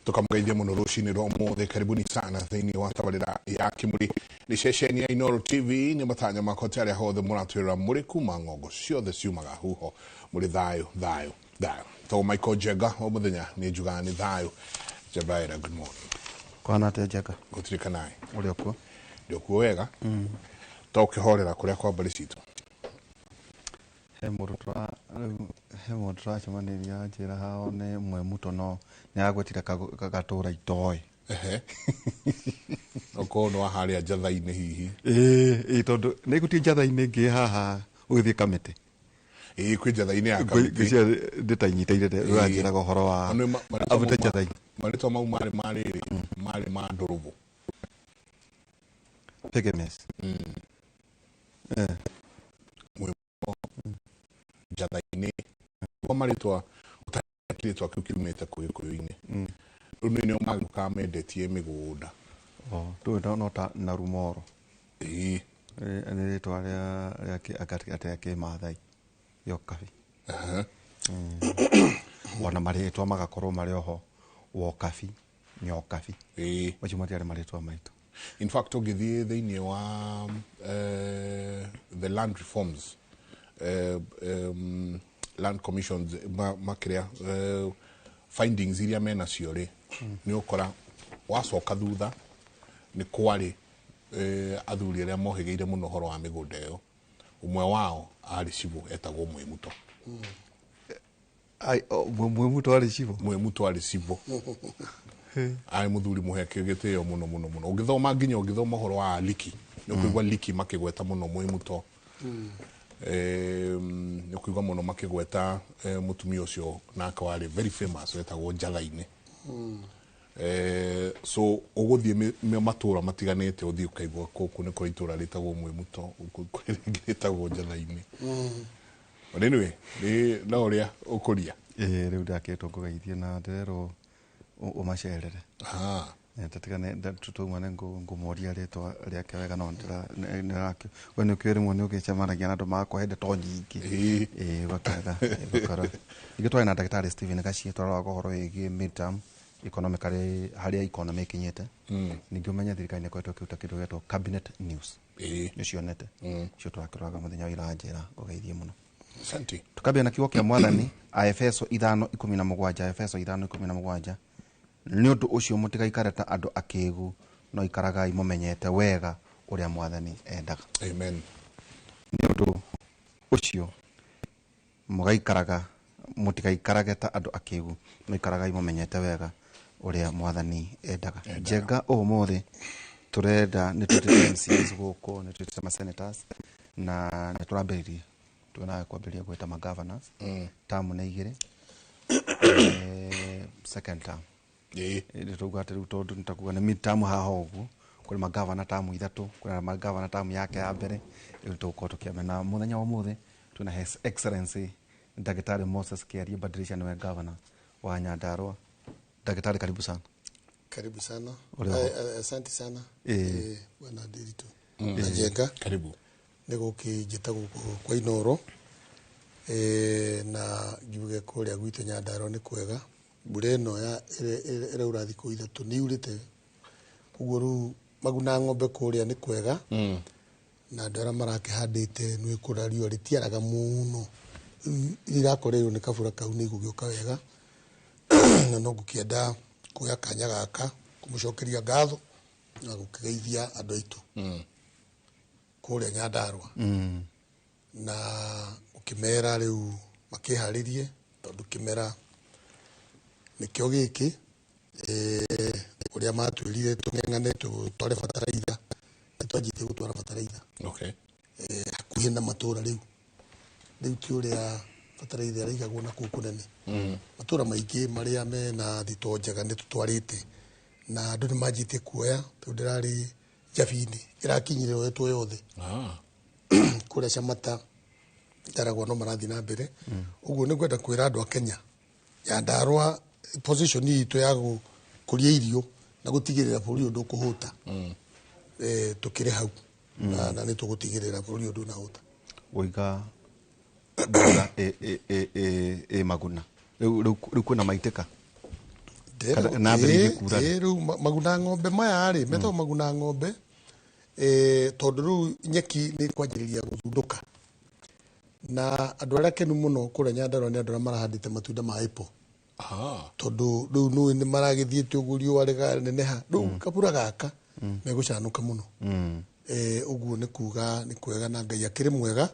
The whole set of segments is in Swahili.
tukamgeithia muno rucini rwa mothe. Karibuni sana thiini wa tabarira ya Kimuri ni ceceni ya Inooro TV. Ni matanya makoti aria hothe muratwirira muri kuma ngongo ciothe ciumaga huho muri thayo to Michael Jega o muthenya ni njugaga ni thayo. Jabaira, good morning. Kwana te Jega Gutirika nae uri okuo ndio kuo wega to ukihorera kuria kwa mbari citu he mundu twacemaniria njira hao ni mwe muto no ni agwetire kagatura itoi oko no haria njatha-ini hihi tondu ni gutie njatha-ini ngi haha ugithie Kamiti kwi njatha-ini ya Kamiti gicia nditanyitaire uranjira gohoro wa avute njatha-ini marito mau mari ma nduruvu Pegemes njatha-ini kwa maritwa utakiritwa kiumite kuyuini runo ni maguka mendetie migunda tu no ta na rumoro ni ritwa ria akati ke mathai yo kafi wana maritwa magakorwo mari oho wo kafi nyo kafi wacho matiare maritwa maitu. In fact, ogithie thiini wa the land reforms land commissions makiria findings iria mena cio ri ni ukora wacoka thutha ni kwari athuri aria mohigeire muno horo wa migunda iyo umwe wao ari cibo etagwo Mwimuto Mwimuto ari cibo ai muthuri muheke gitio muno ugithoma nginya ugithoma horo wa Liki ni kuigwa Liki makigweta muno Mwimuto ni kuigwa muno makigweta mutumia ucio naka wari very famous wetagwo njatha-ini so uguthie matura matiganite uthie ukaigwa kuku ni kuri itura ritagwo Mwimuto ritagwo njatha-ini anyway ni na uria ukuria riu ndaketwo kugeithie na ndero umacerere tatigane tutuma ne ngumoria ritwa riake wega no ndirake wene kwiri mwe ukicemanagia na andu makwende to nyingi bakara igitwa na Daktari Stephen Gachie twara gohoro igi midterm economically haria economy kinyete ningi umenya thirikari ne kwetwo kiuta kindu getwo cabinet news nicionete cio twakiraga muthenya wa iranjira ugeithie muno. Asante. Tukabia na kiugo kia mwathani Efeso 5:17 Efeso 5:17 ni undu ucio mutigaikare ta andu akigu no ikaragai mumenyete wega uria mwathani endaga. Amen. Ni undu ucio mugaikaraga mutigaikarage ta andu akigu no ikaragai mumenyete wega uria mwathani endaga. Jega umuthi turenda ni tutite MCs guko ni tutite ma senators na ni turambiririe tuona kwambiria gweta ma governors tamu na igire second term ili tugate rutondo nitakuga ni midterm haho ugu kuri ma governor tamu ithatu kuri ma governor tamu yake ya mbere ili tuko tukiamena muthenya wa muthe tuna his excellency Daktari Moses Kiaria badilisha ni governor wa Nyandarua. Daktari, karibu sana. Karibu sana. Asante sana. Bwana Dirito. Jega. Karibu. Nego kijita kwa Inooro. Na gibuge kuria gwitu Nyandarua ni kwega. Mbura ino ya ire urathi ku ithatu ni urite. Uguo ru maguna ng'ombe kuria ni kwega. Na andu aria marakihandite ni kurario ritiaraga muno. Irakorerwo ni kabura kau ni gugioka wega. Na no gukienda kuya kanya gaka kumucokeria ngatho na gukigeithia andu aitu kuria Nyandarua na ukimera riu makiharirie tondu kimera nikio giki uria matwirire tung'eng'ane tutware bataraitha nitwanjite gutwara bataraitha hakuhi na matura riu ti uria bataraitha raigagwo na kuku nene matura maingi maria mena thito njega ni tutwarite na andu ni manjite kuoya tondu ndirari Njabini irakinyire wetwo yothe kuria Chamata taragwo no marathi na mbere uguo ni gwenda kwira andu a Kenya Nyandarua position itu ya kuria irio na gutigirira buri undu kuhuta tukire hau na ni tugutigirira buri undu na huta oiga mbura maguna riu kuna maiteka na mbere kura riu maguna ng'ombe maya ri meto maguna ng'ombe tondu riu nyeki ni kwanjiriria guthunduka na andu aria kenu muno kuria Nyandarua ni andu aria marahandite matunda ma apple tondu riu ni maragithiite uguo riua riganeneha riu kabura gaka megucanuka muno uguo ni kuga ni kwega na Ngai akiri mwega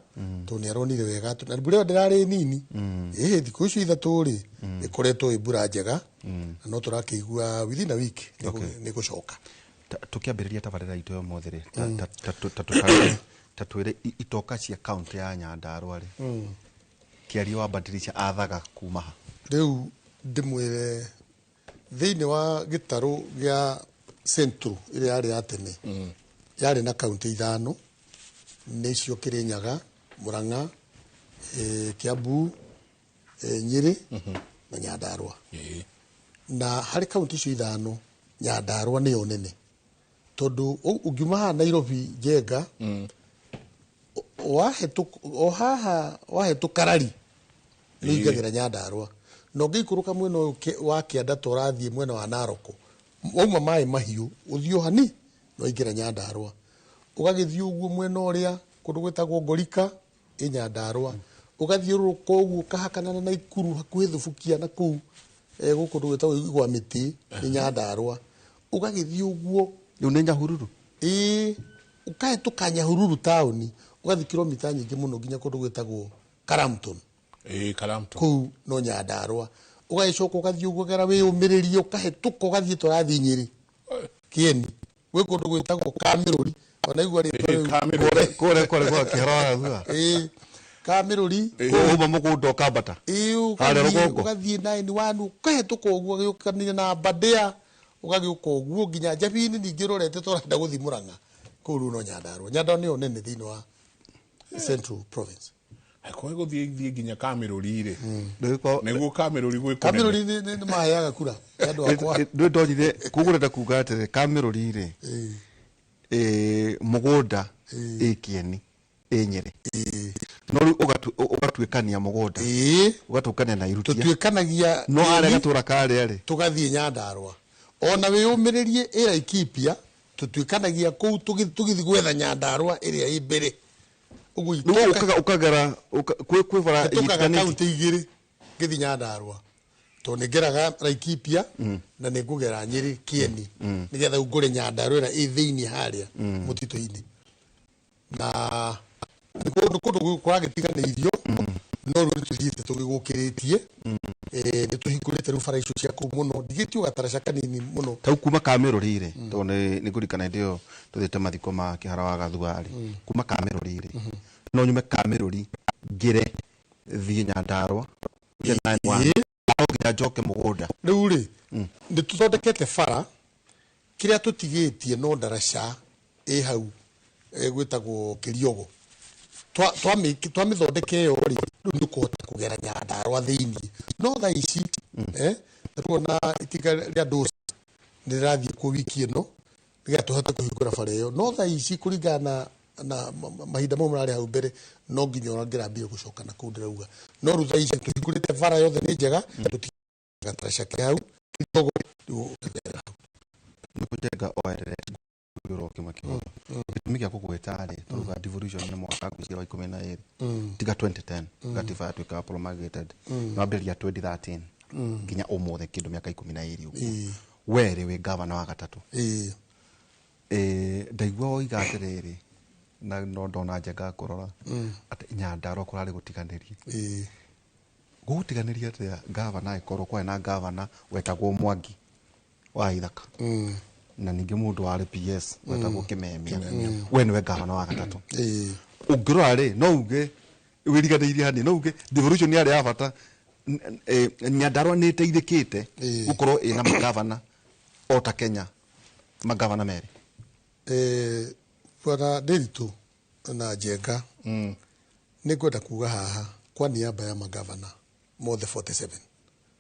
tondu ni aronire wega na mbura ndirari nini thiku icio ithatu ri ikoretwo ibura njega no turakigua within a week ni gucoka tukiambiriria tabarira ito yo mothiri tatwire itoka cia county ya Nyandarua ri kiario wa badilisha athaga kuma riu ndimwire thiini wa gitaru gia Central ire yari ya tene yari na county 5 nicio Kirinyaga, Murang'a, Kiambu, Nyeri na Nyandarua na hari county icio 5 Nyandarua ni yo nene tondu ungiuma Nairobi Njenga wahetuka Rari ni ingagira Nyandarua no ngikuruka mwena wa Kianda turathie mwena wa Naroko wauma mai mahiu uthio hani no ingira Nyandarua ugagithie uguo mwena uria kundu gwetagwo Ngorika i Nyandarua ugathiuruka uguo kahakana na Naikuru hakuhi Thubukia na kuu gukundu gwetagwo Igwa Miti i Nyandarua ugagithie uguo riu ni Nyahururu ukahetuka Nyahururu town ugathi kilomita nyingi muno nginya kundu gwetagwo Karampton Karampton kuu no Nyandarua ugacoka ugathie uguo gera wiyumiririe ukahetuka ugathie turathi Nyeri Kieni we kundu gwetagwo Kamiruri wanaigua kore kwa kihara thua Kamiruri uma mugunda ukambata hare rugongo ugathie 91 ukahetuka uguo giukania na Badea ugagiuka uguo nginya Njabini ningi rorete turenda guthi Murang'a kuru no Nyandarua ni yo nene thiini wa Central Province ko guthie nginya Kamiruri ri niguo Kamiruri gwi Kamiruri ni maheaga kura andu akwa ndu ndorire kugureta kuga atere Kamiruri ri mugunda Kieni Nyeri no ugatwikania mugunda ugatukania na Irutia tutwikanagia no are gatura kare ri tugathie Nyandarua ona wiyumiririe Laikipia tutwikanagia kuu tugithi gwetha Nyandarua iria i mbere uguo ukagera kwivara county igiri ngithi Nyandarua to ningeraga Laikipia na ningugera Nyeri Kieni nigetha ungure Nyandarua ira i thiini haria mutito-ini na kundu kuragitiganirio no riu tuthiite tugigukiritie ni tuhingurite riu bara icio cia kuu muno ndigitio gataraca kanini muno tau kuma Kamiruri ri to ni kurikana ndio tuthite mathiko ma kihara wa Gathuari kuma Kamiruri ri no nyume Kamiruri ngire thie Nyandarua nginya njoke mugunda riu ri ni tuthondekete bara kiria tutigitie no ndaraca hau gwitagwo Kiriogo twamithondeke yo ri ni kuhota kugera Nyandarua thiini no tha ici ruona itika ria dosi ndirathie ku wiki ino niga tuhota kuhingura bara iyo no tha ici kuringana na mahinda mo murari hau mbere no nginya urangirambire gucoka na kuu ndirauga no rutha ici tuhingurite bara yothe ni njega tutigataracake hau Kiriogo nikujenga oerere uroke makio gitumi kugweta ri tuga devolution ni mwaka wa 12 tiga 2010 gatifa twika promulgated no bill ya 2013 nginya umuthe kindu miaka 12 uguo were we governor wa gatatu ndaigua oiga atiriri na no ndona njega kurora ati Nyandarua kurari gutiganirie gutiganirie ati governor ikorwo kwa na governor wetagwo Mwangi wa Ithaka na ningi mundu wa PS wetagwo Kimemia we niwe governor wa gatatu ungirora ri no uge wiriganirie hani no uge devolution yari ya bata Nyandarua ni teithikite gukorwo ina magavana ota Kenya magavana meri bwana Nderitu na Njenga ni kwenda kuga haha kwa niaba ya magavana mothe 47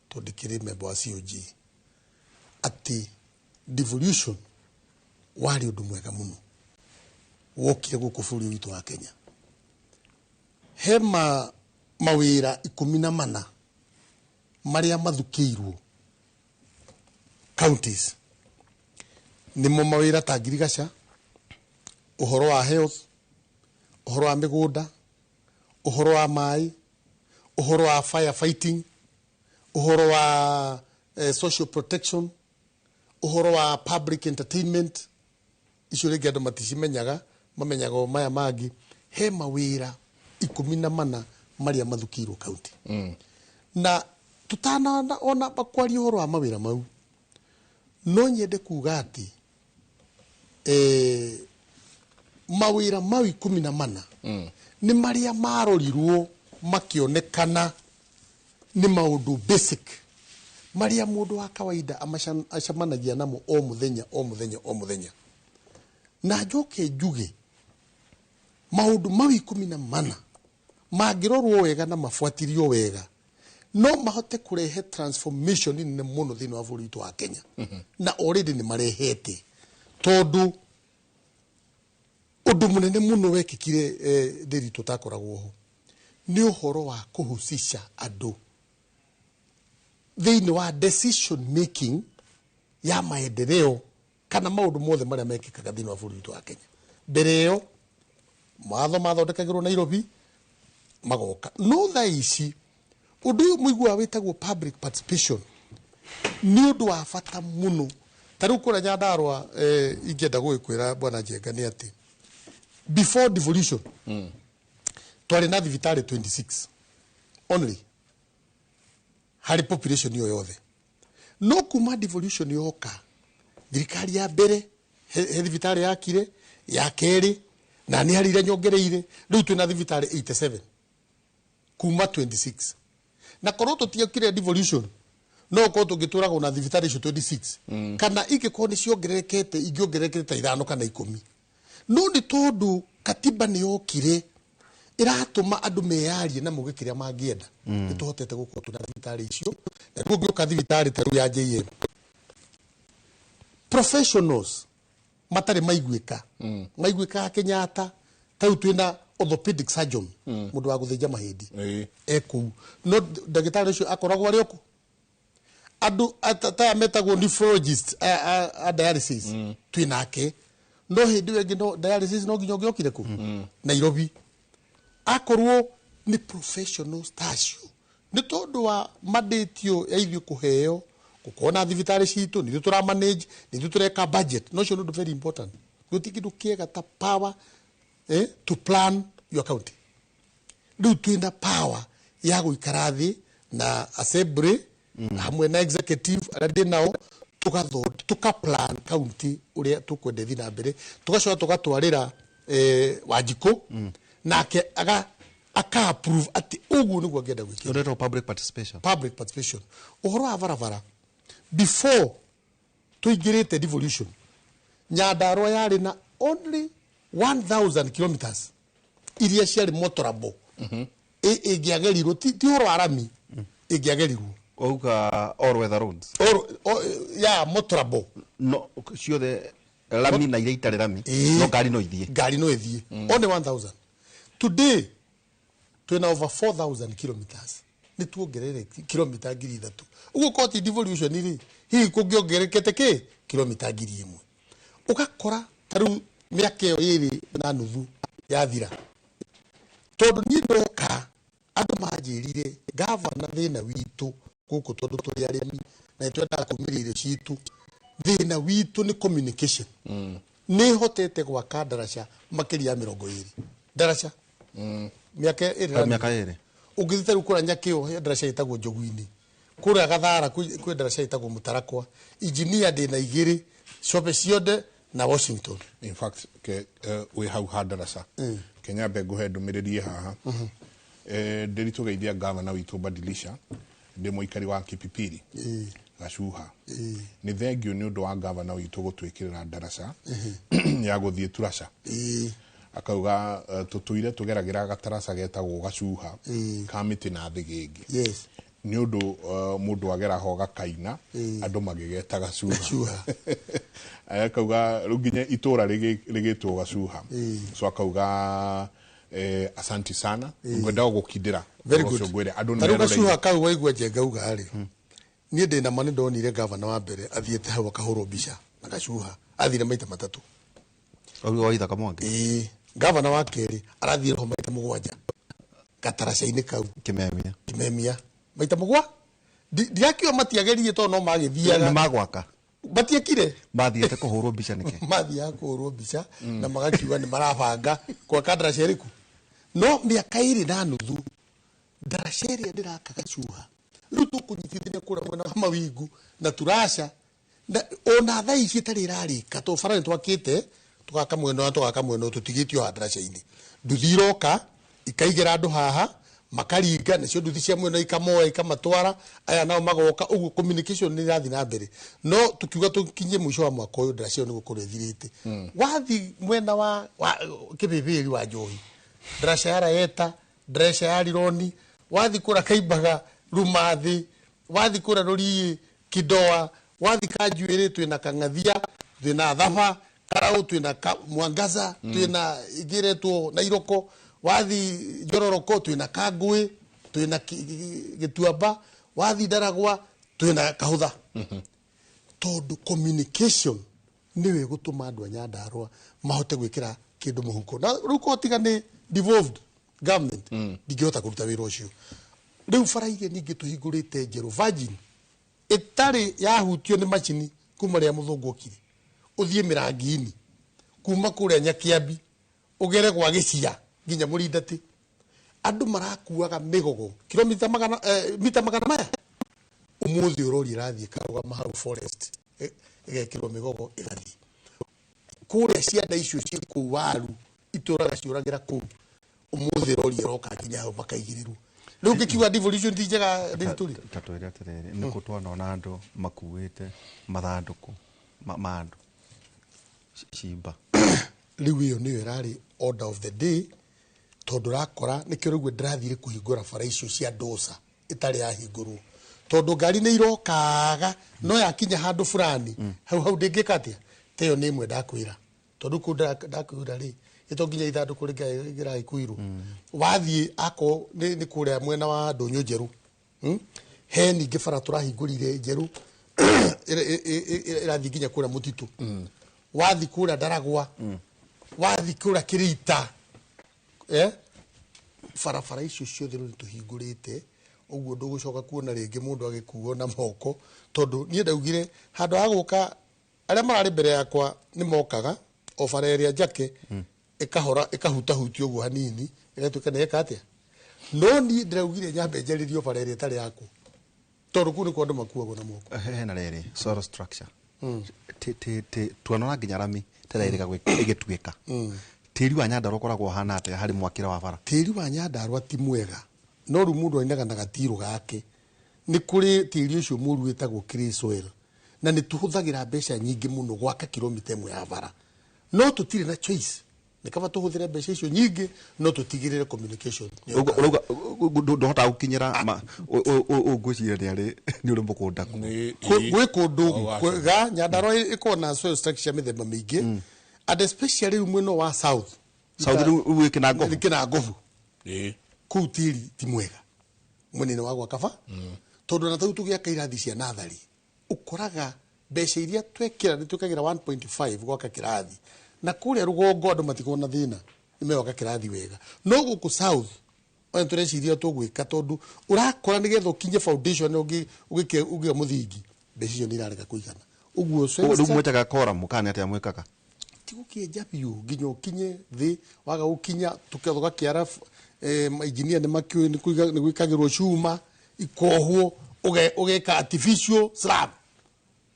to dikiri member wa COG ati devolution wari undu mwega muno wokire guku bũrũri witu wa Kenya hema mawira 14 maria mathukiirwo counties nimo mawira ta ngirigaca uhoro wa health uhoro wa migunda uhoro wa mai uhoro wa firefighting uhoro wa social protection uhoro wa public entertainment icio rĩngĩ andũ maticimenyaga mamenyaga maya mangĩ he mawĩra 14 marĩa mathukirwo kaunti na tutana ona bakwaria uhoro wa mawĩra mau no nyende kuga atĩ mawĩra mau 14 nĩ marĩa marorirwo makĩonekana nĩ maũndũ basic marĩa mũndũ wa kawaida acamanagia namo o mũthenya na njoke njuge maũndũ mau 14 mangĩrorwo wega na mafuatirio wega no mahote kurehe transformation nene mũno thĩinĩ wa bũrũri witũ wa Kenya na already nĩ marehete tondu ũndũ mũnene mũno wekĩkire ndĩri tũtakoragwo ho nĩ ũhoro wa kũhusisha andũ thĩinĩ wa decision making ya maendeleo kana maũndũ mothe marĩa mekĩkaga thĩinĩ wa bũrũri witũ wa Kenya mbere ĩyo matho mathondekagĩrwo Nairobi magoka no thaa ici ũndũ ũyũ mũigua wĩtagwo public participation nĩ ũndũ wa bata mũno ta rĩu kũrĩa Nyandarua ingĩenda gũgĩkwĩra bwana Njenga nĩ atĩ before devolution twarĩ na thibitarĩ 26 only harĩ population iyo yothe no kuma devolution yoka thirikari ya mbere he thibitarĩ yakire ya kerĩ na nĩ harire nyongereire rĩu twĩna thibitarĩ 87 kuma 26 na korwo tũtiokire devolution no korwo tũngĩtũraga na thibitarĩ icio 26 kana ingĩkorwo nĩ ciongererekete ingĩongererekete ta 5 kana 10 no nĩ tondũ katiba nĩ yokire iratũma andũ meyarie na muge kĩrĩa mangĩenda nĩ tũhotete gũkorwo twĩna thibitarĩ icio na rĩu ũngĩoka thibitarĩ ta rĩu ya JM professionals matarĩ maiguĩka Kenyatta ta rĩu twĩna orthopedic surgeon mũndũ wa gũthĩnja mahĩndĩ ekũu no ndagĩtarĩ ũcio akoragwo arĩ okũ andũ ta metagwo nephrologist a dialysis twĩnake no hĩndĩ ĩyo ĩngĩ no dialysis no nginya ũngĩokire kũ Nairobi akorwo ni professionals tacio nĩ tondũ wa mandate ya ithuĩ kũheo gũkorwo na thibitarĩ citũ nĩ tũra manage nĩ tũreka budget no cio nĩ very important gũtirĩ kĩndũ kĩega ta power to plan your county rĩu twĩna power ya gũikara thĩ na assembly hamwe na executive arĩa ndĩ nao tũka-plan county ũrĩa tũkwenda thiĩ na mbere tũgacoka tũgatwarĩra Wanjikũ nake aka-approve atĩ ũguo nĩguo angĩenda gwĩkĩra public participation ũhoro wa barabara before tũingĩrĩte devolution Nyandarua yarĩ na only 1000 kilometers iria ciarĩ motorable ĩngĩagerirwo ti ũhoro wa rami ĩngĩagerirwo Ouka all weather roads motorable no ciothe rami na iria itarĩ rami no ngari no ithiĩ only 1000 today twĩna over 4000 kilometers nĩ tuongerere kilomita 3000 ũguo koti devolution rĩ hihi kũngĩongerekete kĩ kilomita 1000 ũgakora ta rĩu mĩaka ĩyo ĩrĩ na nuthu yathira tondũ niĩ ndoka andũ manjĩrire gavana thĩna witũ gũkũ tondũ tũrĩ arĩmi na nĩtwendaga kũmĩrĩa irio citũ thĩna witũ nĩ communication nĩ hotete gwaka ndaraca makĩria ya 20 ndaraca mĩaka ĩrĩ ũngĩthita rĩu kũrĩa Nyakĩo ndaraca ĩtagwo Njogu-inĩ kũrĩa Gathara kwĩ ndaraca ĩtagwo Mũtarakwa engineer ndĩ na 2 cobe ciothe na Washington in fact we hau ha ndaraca Kenya ngũhe ndũmĩrĩrie haha ndĩritũ geithia gavana witũ Badilisha ndĩ mũikari wa Kipipiri Gacuha nĩ thengio nĩ ũndũ wa gavana witũ gũtwĩkĩrĩra ndaraca ya gũthiĩ Turaca akauga tũtũire tũgeragĩra gataraca getagwo Gacuha ka mĩtĩ na thĩgĩngĩ nĩ ũndũ mũndũ agera ho gakaina andũ magĩgeta Gacuha akauga rĩu nginya itũra rĩgĩtwo Gacuha so akauga asanti sana ngwenda gũkindĩra very good Gacuha kau waigua Njenga uga rĩ niä ndä na ma nä ndonire gavana wa mbere athiäte hau akahå mbica na gacuha athire maita matatå oithaka mwangi gavana wa kerä arathire ho maita mũgwanja gataraca-inä kau kimemia maita mũgwa ndiakiuga matiageririe tondũ no magĩthiaga nĩ magwaka matiekire mathiĩte kũhũrwo mbica nĩkĩ mathiaga kũhũrwo mbica na magakiuga nĩ marabanga gwaka ndaraca ĩrĩkũ no mĩaka ĩrĩ na nuthu ndaraca ĩrĩa ndĩraka gacuha rĩu tũkũnyitithania kũrĩa mwena wa Mawingu na turaca ona thaa ici ĩtarĩ ĩrarĩka tondũ bara nĩ twakĩte tũgaka mwena tũtigĩtio ha ndaraca-inĩ nduthi iroka ikaigĩra andũ haha makaringa nacio nduthi cia mwena ikamoya ikamatwara aya nao magoka ũguo communication nĩ ĩrathiĩ na mbere no tukiuga tũkinyie mũico wa mwaka ũyũ ndaraca ĩyo nĩ gũkorwo ĩthirĩte wathi mwena wa Kĩbĩbĩri wa Njohi ndaraca ya Rayeta ndaraca ya Rironi wathi kũra Kaimbaga Rumathi wathi kũra Rũriĩ Kidoa wathi Kanjuĩrĩ twĩna Kang'athia twĩna Thaba Karau twĩna Mwangaza twĩna Igiretwo na Iroko wathi Njororoko twĩna Kangũĩ twĩna Gĩtuamba wathi Ndaragwa twĩna Kahũtha tondũ communication nĩwe gũtũma andũ a Nyandarũa mahote gwĩkĩra kĩndũ mũhuko na rĩu kotiga nĩ devolved government ndingĩhota kũruta wĩra ũcio rĩu baraige ningĩ tũhingũrĩte njerũ Virgin ĩtarĩ yahutio nĩ macini kuma rĩa mũthũngũ okire ũthiĩ Mĩrangi-inĩ kuma kũrĩa Nyakiambi ũgere gwa Gĩcia nginya Mũrindati andũ marakuaga mĩgogo kilomita mita magana maya ũmũthĩ ũrori ĩrathiĩ karũgama hau forest ĩgekĩrwo mĩgogo ĩgathiĩ kũrĩa cianda icio ciĩ kũu Waru itũraga ciũragĩra kũu ũmũthĩ ũrori ĩroka nginya hau makaigĩrĩrwo rĩu ngĩkiuga devolution ti njega ndĩtũri tatwĩre atĩrĩrĩ nĩ kũ twona andũ makuĩte mathandũkũ ma andũ cimba rĩu ĩyo nĩyo ĩrarĩ order of the day tondũ rakora nĩkĩo rĩu ndĩrathire kũhingũra bara icio cia Ndosa ĩtarĩ yahingũrwo tondũ ngari nĩ irokaga no yakinya handũ fulani hau ndĩngĩka atĩa teyo nĩ ĩmwe ndakwĩra tondũ kũ ndakwĩra rĩ ĩto nginya ithandũkũ rĩragĩkuirwo wathiĩ ako nĩ kũrĩa mwena wa Ndũnyũ Njerũ he ningĩ bara tũrahingũrire njerũ ĩrathiĩ nginya kũrĩa Mũtitũ wathi kũrĩa Ndaragwa wathi kũrĩa Kĩrĩita barabara icio ciothe rĩu tũhingũrĩte ũguo ndũgũcoka kuona rĩngĩ mũndũ agĩkuo na moko tondũ niĩ ndaugire handũ ha gũka arĩa mararĩ mbere yakwa nĩ mokaga o bara ĩrĩa njake ĩkahutahutio ũguo hanini ĩgatuĩka nĩ eka atĩa no niĩ ndĩraugire nyambe njarĩrio bara ĩrĩa ĩtarĩ yakwa tondũ kũu nĩkuo andũ makuagwo na moko hena rĩrĩ soil structure tuonora nginya rami tererĩga ĩgĩtuĩka tĩri wa Nyandarũa ũkoragwo hana atĩa harĩ mwakĩre wa bara tĩri wa Nyandarũa ti mwega no rĩu mũndũ ainaga na gatirũ gake nĩ kũrĩ tĩri ũcio mũru wĩtagwo clay soil na nĩ tũhũthagĩra mbeca nyingĩ mũno gwaka kilomita ĩmwe ya bara no tũtirĩ na choice nĩ kaba tũhũthĩre mbeca icio nyingĩ no tũtigĩrĩre communication ndũhotaga gũkinyĩra ũngwĩciria nĩ ũrĩ mũgũnda gwĩ kũndũ kwega Nyandarũa ĩkoragwo na soil structure mĩthemba mĩingĩ and especially mwena wa south rĩu ĩkĩna ngobu kũu tĩri ti mwega mwena-inĩ wa gwa Kaba tondũ na tau tũgĩaka irathi cia nathari ũkoraga mbeca iria twekĩra nĩ twĩkagĩra 1.5 gwaka kĩrathi na kũrĩa rũgongo andũ matikoragwo na thĩna nĩ mewaka kĩrathi wega no gũkũ south ona tũreciria tũgwĩka tondũ ũrakora nĩgetha ũkinye foundation ũgĩkia mũthingi mbeca icio nĩ irarega kũigana ũguo rĩu mwĩtaga koramu kana atĩa mwĩkaga tigũkĩenja biũ nginya ũkinye thĩ waga gũkinya tũgakĩara engineer nĩ makĩũĩ nĩ gwĩkagĩrwo cuma ikohwo ũgeka artificial slab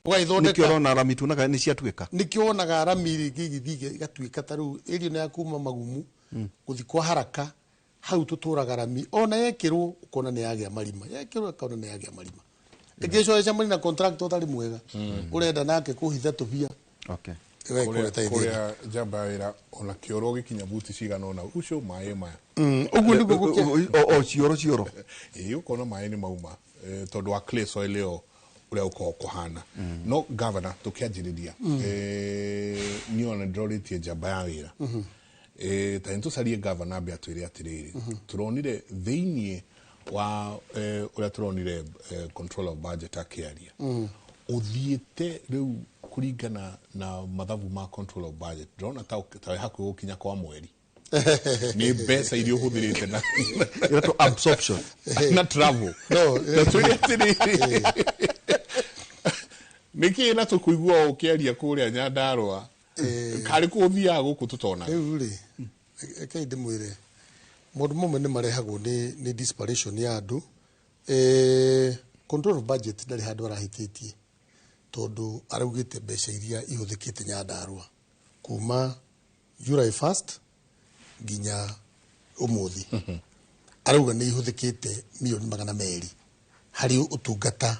ũgaithondeka nĩkĩo ũrona rami tuonaga nĩ ciatuĩka nĩkĩo wonaga rami igĩthiĩ igatuĩka ta rĩu ĩrio nĩ ya kuma Magumu gũthiĩ kwa Haraka hau tũtũraga rami ona yekĩrwo ũkona nĩ yagĩa marima yekĩrwo ũkona nĩ yagĩa marima ĩngĩcoeca marĩ na contract ũtarĩ mwega ũrenda nake kũhitha tũbia kũrĩa njamba wĩra ona kĩoro gĩkinya buti cigana ona ucio maĩ maya ũguo nĩguo cioro ũkona maĩ nĩ mauma tondũ wa clay soil ĩyo ũrĩa ũkoragwo kũhana no governor tũkĩanjĩrĩria niĩ ona ndĩrorĩtie njamba ya wĩra ta nĩ tũcarie governor ambe atwĩre atĩrĩrĩ tũronire thĩiniĩ wa uria turonire control of budget akiaria uthiete riu kuringana na mathabu ma control of budget ndona ta hakuhi gukinya kwa mweri ni mbeca iria uhuthirite na to absorption na travel no niki na tukuigua ukiaria kuria Nyandarua kari kuthia guku tutona riu ri kai ndimwire mundu mumwe ni marehagwo ni desperation ya andu control of budget ndari handu arahititie tondu araugite mbeca iria ihuthikite Nyandarua kuma July 1st ginya umuthi arauga ni ihuthikite milioni 200 hari utungata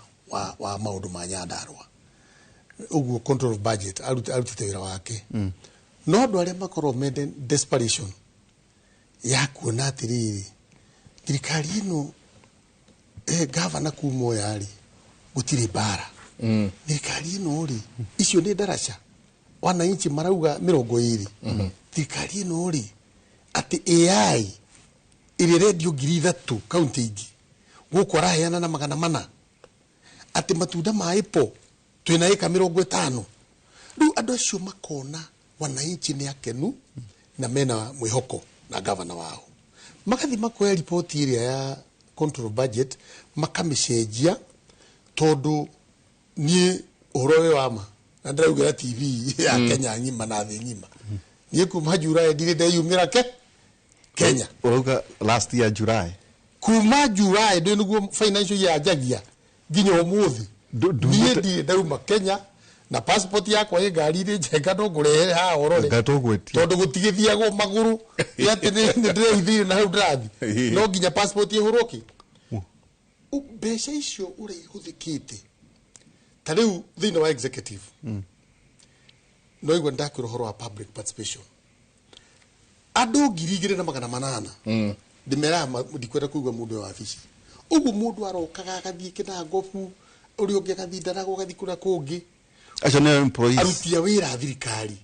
wa maundu ma Nyandarua uguo control of budget arutite wira wake no andu aria makorwo mende desperation ya kuona atiriri thirikari ino gavana kumo yari gutire bara thirikari ino ri icio ni daraca wananchi marauga 20 thirikari ino ri ati AI iri radio 3 kaunti ingi guko raheana na 400 ati matunda ma ipo twina eka 50 riu andu acio makona wananchi ni akenu na mena mwihoko na gavana wao makathi makoya report iria ya control budget makamisejia tondu ni orowe wama na ndaraugira TV ya Kenya ngima na thi ngima ni kuma July ndire ndeyumira Kenya uruga last year July kuma July ndo niguo financial year jagia nginya umuthi ni ndire ndauma Kenya na passport yakwa ye ngari ri njega ndo ngure ha orore tondu gutigithiagwo maguru yate ni ndire na hau ndathi no nginya passport ihoroki mbeca icio uri ihuthikite tariu thini wa executive no igwa ndakwira horo wa public participation andu ngiri na 800 ndimera ndikwenda kuigwa mundu wa afisi ugu mundu arokaga agathie kina ngofu uri ungi agathindana gugathi kura kungi acio ni employees arutia wira thirikari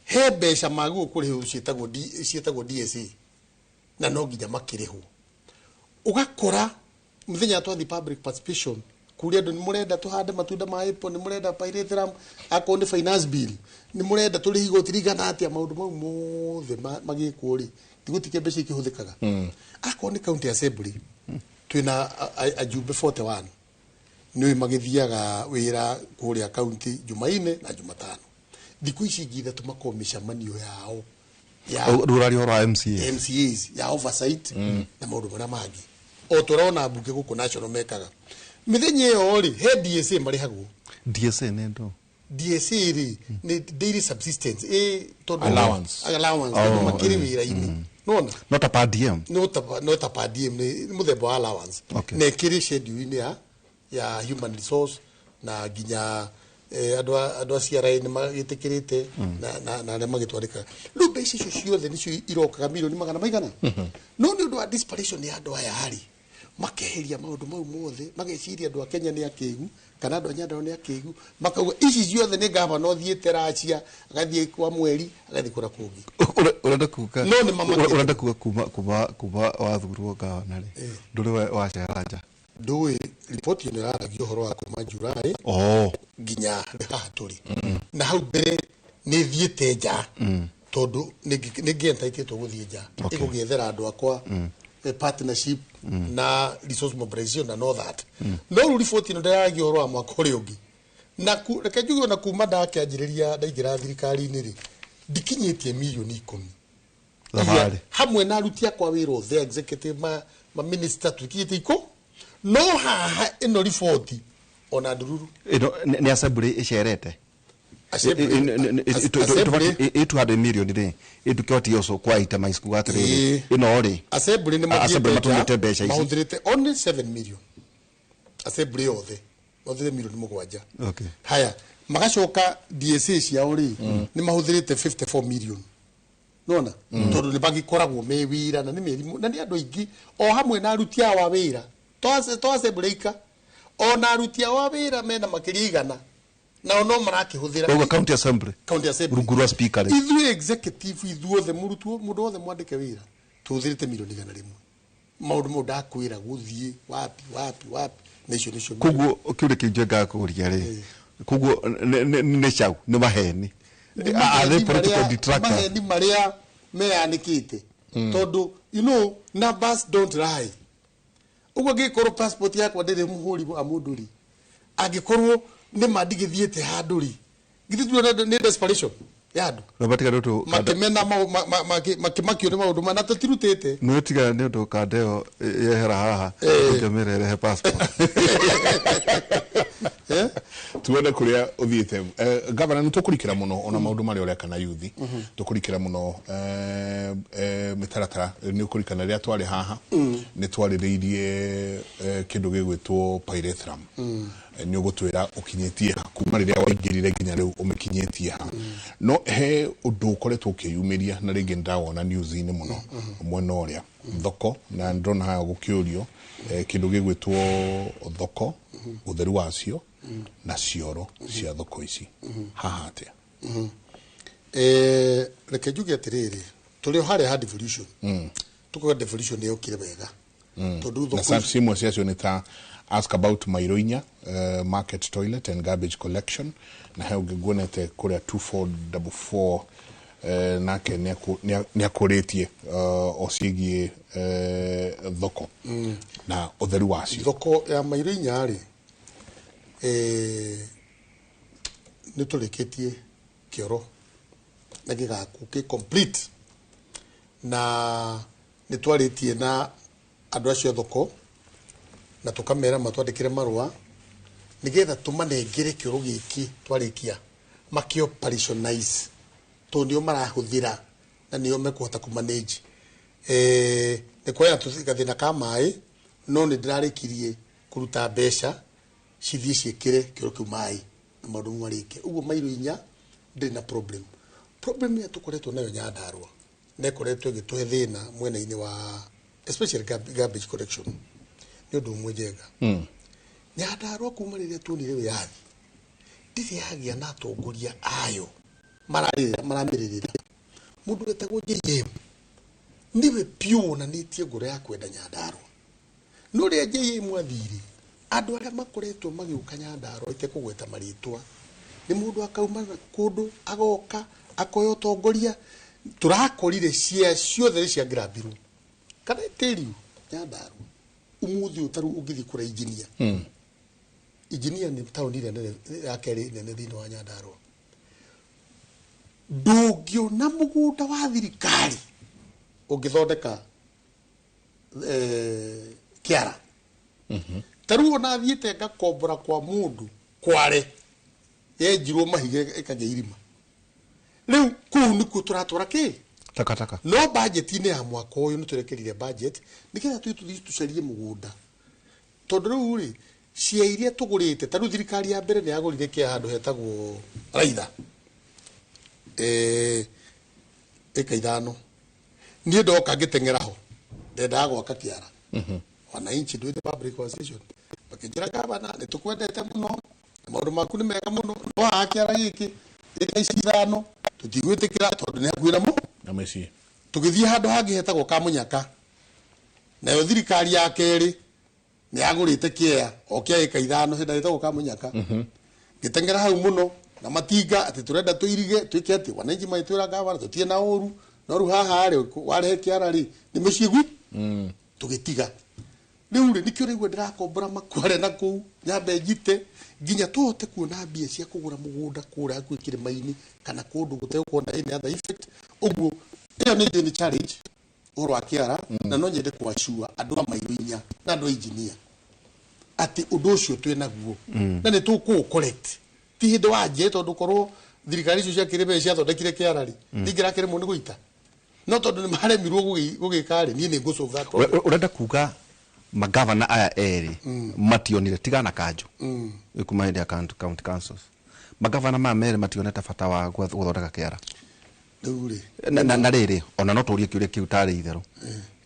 he mbeca magu kurihu cietagwo DSA na no nginya makirihwo ugakora muthenya twathi public participation kuria andu ni murenda tuhande matunda ma apple ni murenda pyrethrum akonde finance bill ni murenda turi igoti rigana atia maundu mau mothe magikwo ri tigutike mbeca ikihuthikaga akonde county assembly twina ajumbe 41 ni magithiaga wira kuria county Jumaine na Jumatano thiku ici ngitha tumakomisha manio yao ya rurari horo MCAs ya oversight na maundu maria mangi o turona bunge guku national mekaga mithenye yo ri he DSA marihagwo DSA nendo DSA ri ni daily subsistence todo allowance no makiri wira ini nona not a per diem not a per diem ni muthemba allowance ne kiri schedule ni ya human resource na ginya andu aciara ni magitikirite na ne magitwarika riu mbeca icio ciothe nicio irokaga milioni 100 no ni undu wa desperation ya andu aya hari makeheria maundu mau mothe mageciria andu a Kenya ni akigu kana andu a Nyandarua ni akigu makauga ici ciothe ni gavana othiete Russia agathie kwa mweri agathie kura kungi urenda kuka no ni mama urenda kuka kuba wathurwo gavana ri nduri wa Sharanja ndui report ino yaragio horo wa kuma July ginya haturi na hau mbere ni thiete nja tondu ni ngentaititwo guthie nja igugiethera andu akwa partnership na resource mobilization na all that no report ino yaragio horo wa mwaka uri ungi na reke njuge na kuma ndakianjiriria ndaigira thirikari ni ri ndikinyitie milioni 10 hamwe na aruti akwa wira othe executive ma minister tukiite iko no haha ino report ona ndururu ni assembly icerete itu hade million ri itukoti yoso kwa itemize kugatire ino ri assembly ni matumite mbeca ici mahundirite only 7 million assembly othe million mugwanja haya magacoka DSA ciao ri ni mahundirite 54 million nona tondu ni bagikoragwo me wira na ni merimu na ni andu ingi o hamwe na aruti wa wira to assemblyika ona aruti wa wira mena makirigana na no marakihuthira kwa county assembly ruguru speaker ithu executive ithu othe mundu othe mwandike wira tuthirite milioni 100 maundu mo ndakwira guthie wapi nicio kuguo kiure kinjenga kuria ri kuguo ne chau ne maheni are political detractor maheni maria meanikite tondu you know numbers don't lie ugo gikorwo passport yakwa ndiri muhuri wa munduri agikorwo ni mandigithiete handuri githitwe ni desperation yadu robatika ndu makimena makimakio ni maundu mana tutirutete no tiga ni ndu kandeo yehera haha ngemerere he passport tuone kuria uthiite governor nitukurikira muno ona maundu mari oreka na youth tukurikira muno mitaratara ni ukurikana ria twari haha ni twaririirie kindu gigwitwo pyrethrum ni ugutwira ukinyetie kuma riria waingirire nginya riu umikinyetie ha no he undu ukoretwo ukiyumiria na ringi ndawona news-ini muno mwena uria thoko na ndrona ha gukiurio kindu gigwitwo thoko utheru wacio na cioro cia thoko ici haha atia reke njuge atiriri turi hari ha devolution tuko devolution yo kire wega tondu thoko na subsimu cia ni ta ask about Mairoinya market toilet and garbage collection na he ungiguonete kuria 2444 nake ni akuritie ocigie thoko na utheru wacio thoko ya Mairoinya ri ni tureketie kioro na gigaku complete na ni twaritie na andu acio thoko na tukamera matwandikire marua nigetha tumanengere kioro giki twarikia makio operationize to ndio marahuthira na nio mekuhota ku manage ni kwa tusika thina kama ai no ni ndirarikirie kuruta besha cithie ciekire kioro kiu mai na maundu mwarike uguo Mairoinya ndiri na problem ya tukoretwo nayo Nyandarua ne koretwo gituhe thina mwena-ini wa especially garbage collection ni undu mwejega Nyandarua kuma riria tuonire wiyathi ndiri yagia na atongoria ayo maramiririria mundu wetagwo JM niwe piu na nitie ngoro ya kwenda Nyandarua no ria JM athiri andu aria makoretwo magiuka Nyandarua ite kugweta maritwa ni mundu akauma kundu agoka akoyo tongoria turakorire ciothe cia grabiru kana teriu Nyandarua umuthi utaru ugithi kura engineer engineer ni town ile nene yakeri nene thini wa Nyandarua ndugio na mugunda wa thirikari ungithondeka kiara taruo na thiete ngakombora kwa mundu kware yenjirwo mahige ikaje irima riu kuu niku turatwara ki takataka no budget ine ya mwaka uyu niturekerire budget nikira tucarie mugunda tondu riu ri cia iria tugurite taru thirikari ya mbere ni yagurire kia handu hetagwo Raitha eka ithano nie ndoka ngitengera ho ndenda gwaka kiara wananchi do the public conversation bakijira gavana ni tukwendete muno maundu maku ni mega muno no akiara giki eka ithano tutigwitikira tondu ni akwira mu na meci tugithie handu hangi hetagwo Kamunyaka nayo thirikari ya keri ni agurite kia okia eka ithano hinda hetagwo Kamunyaka ngitengera hau muno na matinga ati turenda tuirige twike ati wananchi maitwira gavana tutie na uru no ru haha ari warehe kiara ri ni mecigu tugitiga riu ri nikio rigwe ndirakombora makware na ku nyambe njite nginya tuhote kuona mbia cia kugura mugunda kura gwikire maini kana kundu gutegukona any other effect uguo iyo ni challenge oro akiara na no nyende kwashua andu a Mairoinya na andu engineer ati undu ucio twina guo na ni tuku correct ti hindu wanje tondu korwo thirikari icio cia kirime cia thondekire kiara ri ndingira kirimo ni guita no tondu ni maremirwo gugikari ni ngusolve that urenda kuga magavana aya eri mationire tigana kanjo kuma indi county councils magavana ma mere mationete bata wa guthondeka kiara nduri na riri ona no turie kiuria kiu tari itheru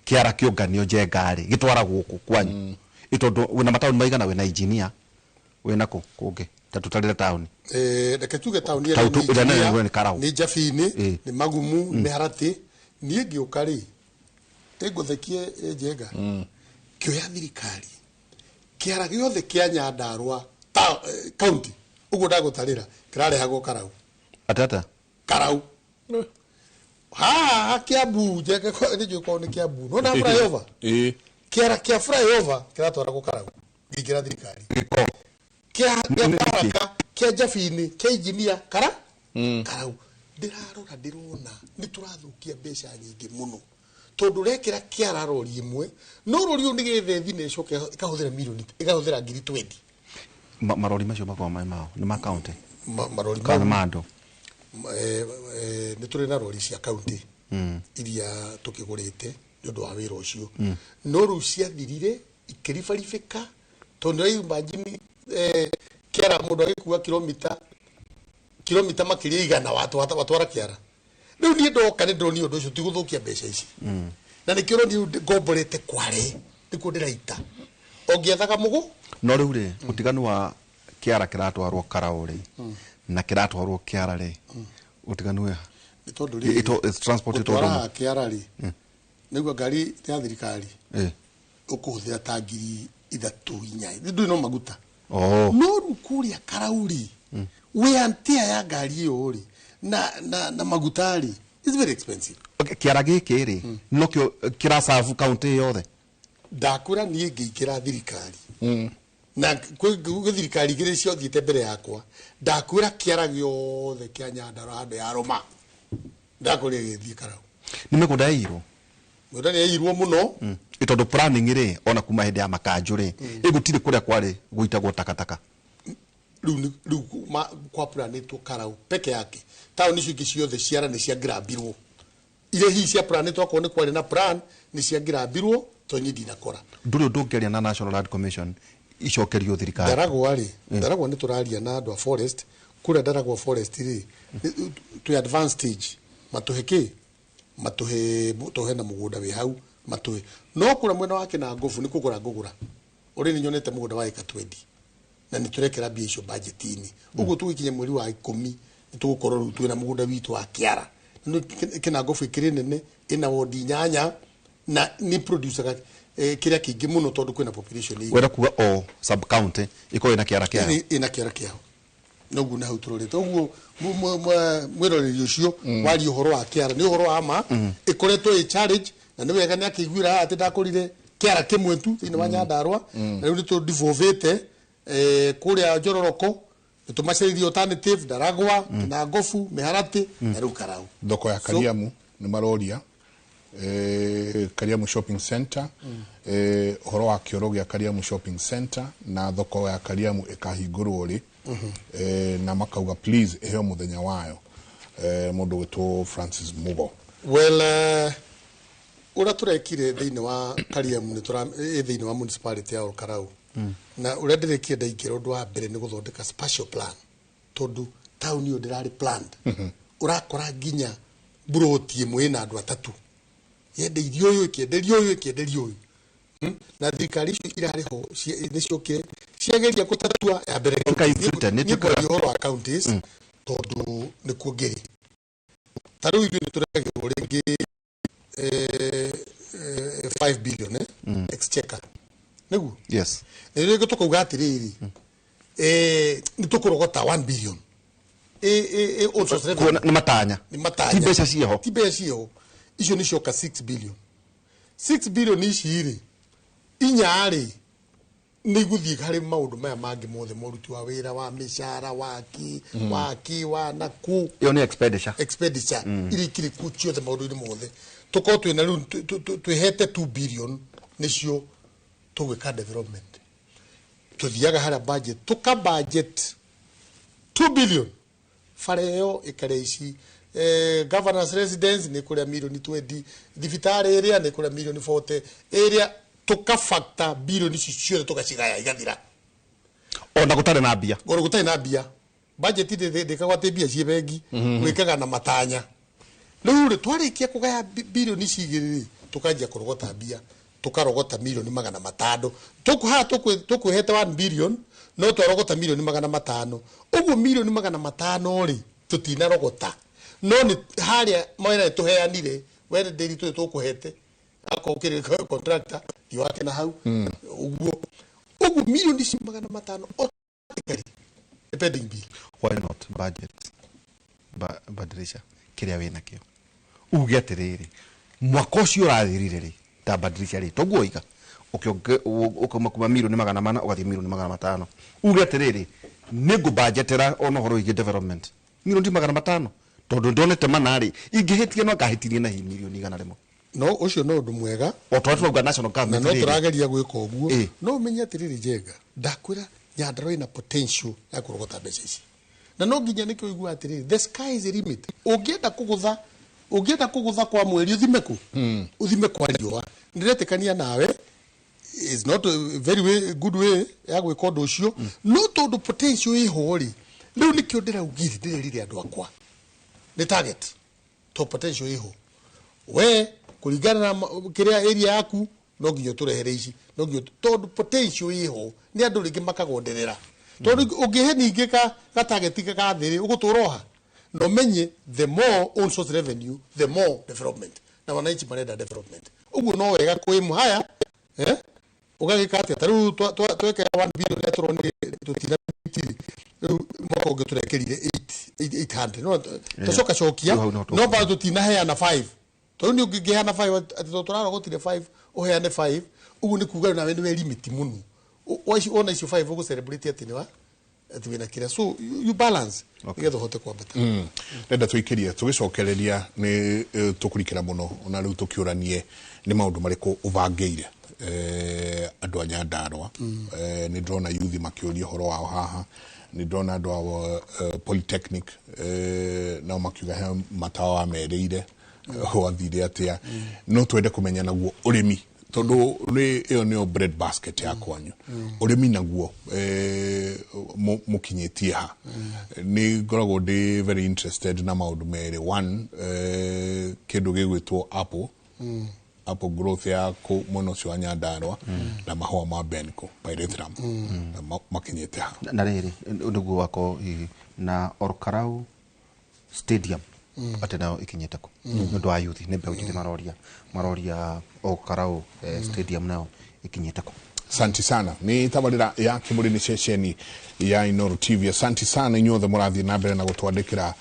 kiara kiunganio njengari gitwara guku kwanyu itondu wina matauni maigana wina engineer wina kungi tatutarire town reke tuge town ya ni Jafini ni Magumu ni Harati ni ngiuka ri Nguthekie njega kioya thirikari kiara giothe kia Nyandarua county ugo ndagutarira kirarehagwo Karau atata Karau ha Kiambu njega ni juko ni Kiambu no na flyover kiara kia flyover kiratwaragwo Karau ngigira thirikari kia Paraka kia Jafini kia engineer Karau ndirarora ndirona ni turathukia mbeca nyingi muno tondu rekira kiara rori imwe no rori ni gethethi ne coke ikahuthira milioni ikahuthira ngiri 20 marori macio makwa mai mao ni ma county marori kana mando ni turi na rori cia county iria tukigurite ni undu wa wira ucio no ru cia thirire ikirifarifika tondu imagine kiara mundu agikuwa kilomita makiria igana watwara kiara riu ni ndoka ni ndoni undu ucio tiguthukia mbeca ici na nikiro ni ngomborete kware nikuo ndiraita ongiethaga mugu no riu ri utiganu wa kiara kiratwarwo Karau ri na kiratwarwo kiara ri utiganu we ni tondu ri it's transported to kiara ri niguo ngari ya thirikari ukuhuthira ta ngiri 3-4 ndu no maguta no rukuria Karau ri we antia ya ngari iyo ri na magutari is very expensive. Kiara giki ri no kira serve county yothe ndakura nie ngikira thirikari na kwe thirikari gire cio thiete mbere yakwa ndakura kiara giothe kia Nyandarua hande ya Roma ndakuri githii Karau ni migunda yairwo migunda ni yairwo muno itondu planning ri ona kuma hende ya makanju ri igutire kuria kwari guitagwo takataka riu kwa planetwo Karau peke yake tauni cio ciothe ciara ni cia grabirwo ile hii cia planetwo akone kwari na plan ni cia grabirwo tonyi dinakora nduri ndungeria na National Land Commission icokerio thirikari ndaragwa ni turaria na andu a forest kura ndaragwa forest ri to advanced stage matuhe na mugunda we hau matuhe no kura mwena wake na ngofu ni kugura ngugura uri ni nyonete mugunda wa eka 20 na ni turekera bia icio budgetini ugo tugikinye mweri wa 10 ni tugukorwo twina mugunda witu wa Kiara kina ngofu ikiri nene ina wodi nyanya na ni producer kiria kingi muno tondu kwina population hii wera kuga o sub county iko ina Kiara kiao ina Kiara kiao nogu na huturorete uguo mwiroreri ucio wari uhoro wa Kiara ni uhoro wa ma ikoretwo i challenge na ni wega ni akigwira ati ndakorire Kiara kimwe tu thini wa Nyandarua na riu tu divovete kuria Njororoko tumaceririe alternative Ndaragwa na Ngofu Miharati na riu Karau thoko ya Kariamu ni maroria Kariamu Shopping Center horo wa kioro ya Kariamu Shopping Center na thoko ya Kariamu ikahingurwo ri na makauga please eheo muthenya wayo mundu gitwo Francis Mugo well ura turekire thini wa Kariamu ni thini wa municipality ya Karau na ura ndirekie ndaingire undu wa mbere ni guthondeka special plan tondu town yo ndirari planned urakora ginya buroti imwe na andu atatu yende irio ikienderio na thirikari irari ho ni cioke ciageria gutatua ya mbere ni horo accounts tondu ni kuongeri taru irio ni turagirwo ringi 5 billion exchequer niguo yes nirego tukauga atiriri ni tukurogota 1 billion ni matanya tibeca cio icio ni cioka 6 billion ici ri inyari ni guthii hari maundu maya mangi mothe moruti wa wira wa mishara waki wa naku yo ni expenditure iri kiri kuchio the maundu ni mothe tuko twina riu twihete 2 billion nicio tugwika development tuthiaga hara budget tuka budget 2 billion fareo ikareici governor's residence ni kuria milioni 20 thibitari area ni kuria milioni 40 area tuka factor bilioni ciothe tukacigaya igathira ona gutare na mbia goro gutare na mbia budget ndikagwate mbia cie bengi gwikaga na matanya riu twarikia kugaya bilioni cigiriri tukanjia kurogota mbia tukarogota milioni 500 tukuhete 1 billion no twarogota milioni 500 uguo milioni 500 ri tutinarogota no ni haria mwena tuheanire wende ndiri tukuhete akokere contractor ti wake na hau uguo milioni magana matano otikari pending bill. Why not budget badirisha kiria wina kio uge atiriri mwaka ucio urathirire ri ta badirisha ri toguoiga ukoma milioni magana mana ugathi milioni magana matano uge atiriri nego budgetera ono horo ige development milioni magana matano tondu ndonete manari ingihitie no kahitirie na milioni igana rimo no ucio no ndu mwega otwatwa national government no turageria gwika uguo no menye atiriri Njenga ndakwira Nyandarua ina potential ya kurogota mbeca ici na no nginya nikio igua atiriri the sky is the limit ungienda kugutha kwa mweri uthime kwa riua ndiretikania nawe is not a very good way ya gwika undu ucio no tondu potential iho ri riu nikio ndiraugire ndirerire andu akwa the target to potential iho we kuringana na kiria area yaku no nginya turehere ici no nginya tondu potential iho ni andu ringi makagonderera tondu ungihe ningi ka target ka thiri uguturoha no menye the more own source revenue the more development na wananchi marenda development uguo no wega kuimu haya ugagika atia taru tweke 1 billion electronic tutina bitiri mwaka ungi turekerire 800 no tucoka cokia no ba tutina heana 5 tondu ni ungiheana 5 ati turara gutire 5 uheane 5 uguo ni kuga nawe ni limit munu ona icio 5 ugu celebrate ati ni wa ati wina kira so you balance nigetha hote kwambata nenda tuikirie tugicokereria ni tukurikira muno ona riu tukiuranie ni maundu mariku ubangeire andu a Nyandarua ni ndrona youth makiuria horo wao haha ni ndrona andu a polytechnic na makiuga he matawa wamereire wathire atia no twende kumenya naguo urimi tondu iyo ni bread basket ya kwanyu urimi naguo mukinyitie ha ni ngoragwo ndi very interested na maundu mere one kindu gigwitwo apple growth ya ku muno cio Nyandarua na mahua ma Benko Pyrethrum makinyite ha na riri ndugu wako na Orkarau stadium atena ikinyite ko ndu wa youth ne beujite maroria Orkarau stadium nao ikinyite ko. Asante sana ni tabarira ya Kimuri ni sesheni ya Inooro TV. Asante sana inyuothe murathi na mbere na gutwandikira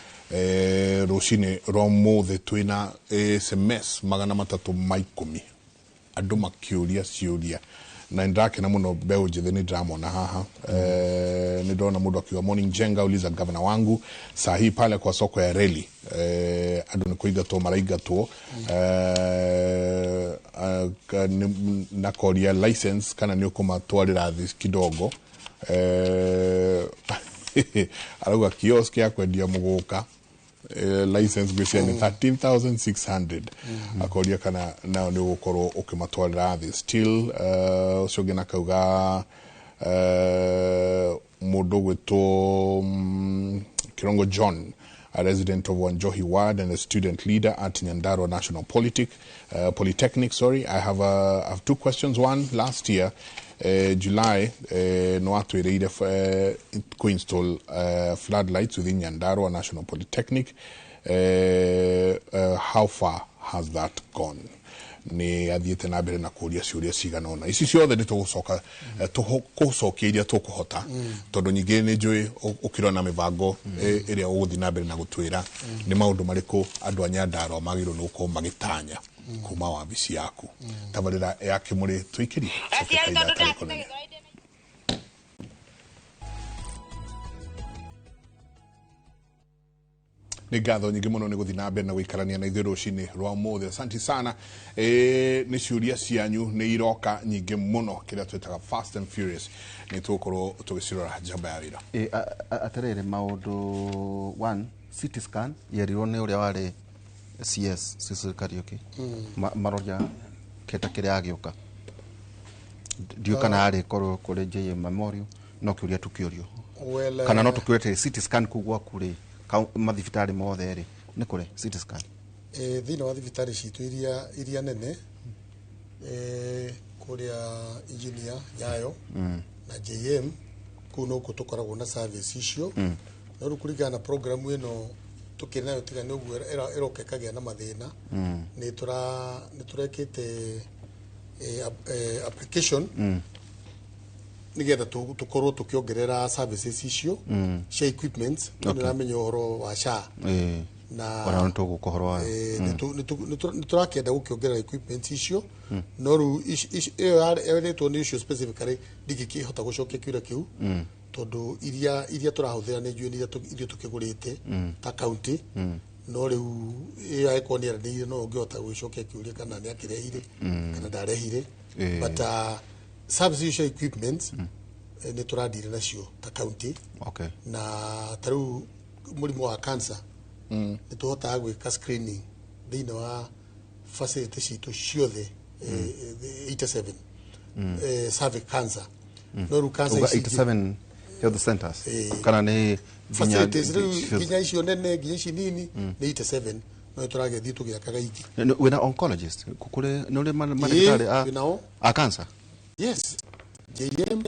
rucini romothe twina SMS 310 andu makiuria ciuria na ndakena muno beu njithe ni ndramona haha ni ndona mundu akiwa morning Njenga uliza gavana wangu sahi pale kwa soko ya reli andu ni kuigatwo maraigatwo na koria license kana ni ukumatwarira thi kidogo arauga kiosk ya kwendia muguka license gwisia ni 13,600 akoria kana nao ni gukorwo ukimatwarira thi still ucio na kauga mundu gwitwo Kirongo John, a resident of Wanjohi Ward and a student leader at Nyandarua National Polytechnic. I have two questions. One, last year July no atwirire co-install floodlights within Nyandarua National Polytechnic. How far has that gone? Ni athiete na mbere na kuria ciuria cigana ona ici ciothe ni tugucoka tugucokeria tukuhota tondu nyingi ni njui ukirona mibango iria uguthi na mbere na gutwira ni maundu mariku andu a Nyandarua magirwo ni gukorwo magitanya kuma wabici yaku tabarira ya Kimuri tuikirie ni gatho nyingi muno ni guthi na mbere na guikarania na ithuĩ rucini rwa mothe. Asante sana ni ciuria cianyu ni iroka nyingi muno kiria twetaga fast and furious ni tukorwo tugicirora njamba ya wira atarere maundu one CT scan yerirwo ni uria wari CS Cecil Kariuki maroria keta kiria agiuka ndio kana ari korwo kuri JM Memorial no kiuria tukiurio kana no tukiurete CT scan kugwa kuri mathibitari mothe ri ni kure CT scan thina wa thibitari citu iria nene kuria engineer Nyayo na JM kuno kutokoragwo na service icio no rukurigana na program ino tukina yotiga ni uguo erokekagia na mathina ni turekete application nigetha tukorwo tukiongerera services icio cia equipments ni ramenya horo wa SHA na wana tugukohorwa ni turakenda gukiongerera equipments icio no ru eretwo ni icio specifically ndikihota gucokia kiura kiu tondu iria turahuthira ni njui iria tukigurite ta county no riu iko ni arani no ngihota gucokia kiuria kana ni akirehire kana ndarehire but service equipments ni turadire nacio ta county na taru murimu wa cancer ni tuhota gwika screening thini wa facility citu ciothe 87 cervical cancer no ru cancer 87 health centers kana ni ginya icio nene ginya ici nini ni 87 no turagethi tugiakaga ingi wina oncologist kukure no le mandagitari a cancer yes JM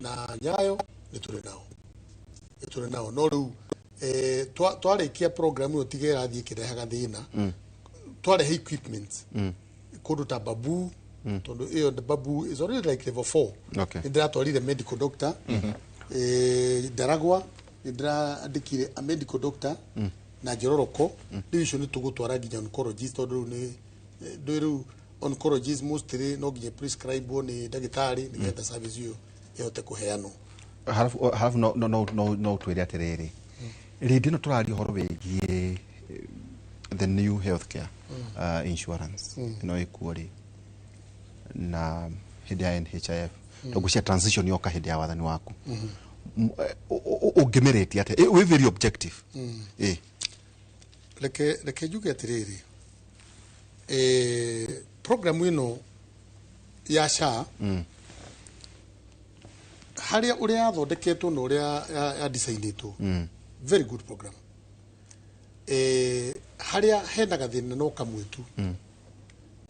na Nyayo ni turi nao no ru twarikia program yo tigera thie kirehaga thina twarehe equipments kundu ta babu tondu iyo the babu is already like level 4 ndira twarire medical doctor Daragwa ndira andikire a medical doctor na Jororoko division ni tugutwara nginya oncologist tondu ni ndiru oncologist mostly no nginya prescribe ni dagitari ni getha service yo yote kuheano halafu no twire atiriri rindi no turari horo wegie the new healthcare insurance no ikuori na hida NHIF tugucia transition yoka hida ya wathani waku ugimereti ate we very objective leke juge atiriri program ino ya SHA haria uria athondeketwo no uria ya designetwo very good program haria hena gathina no kamwetu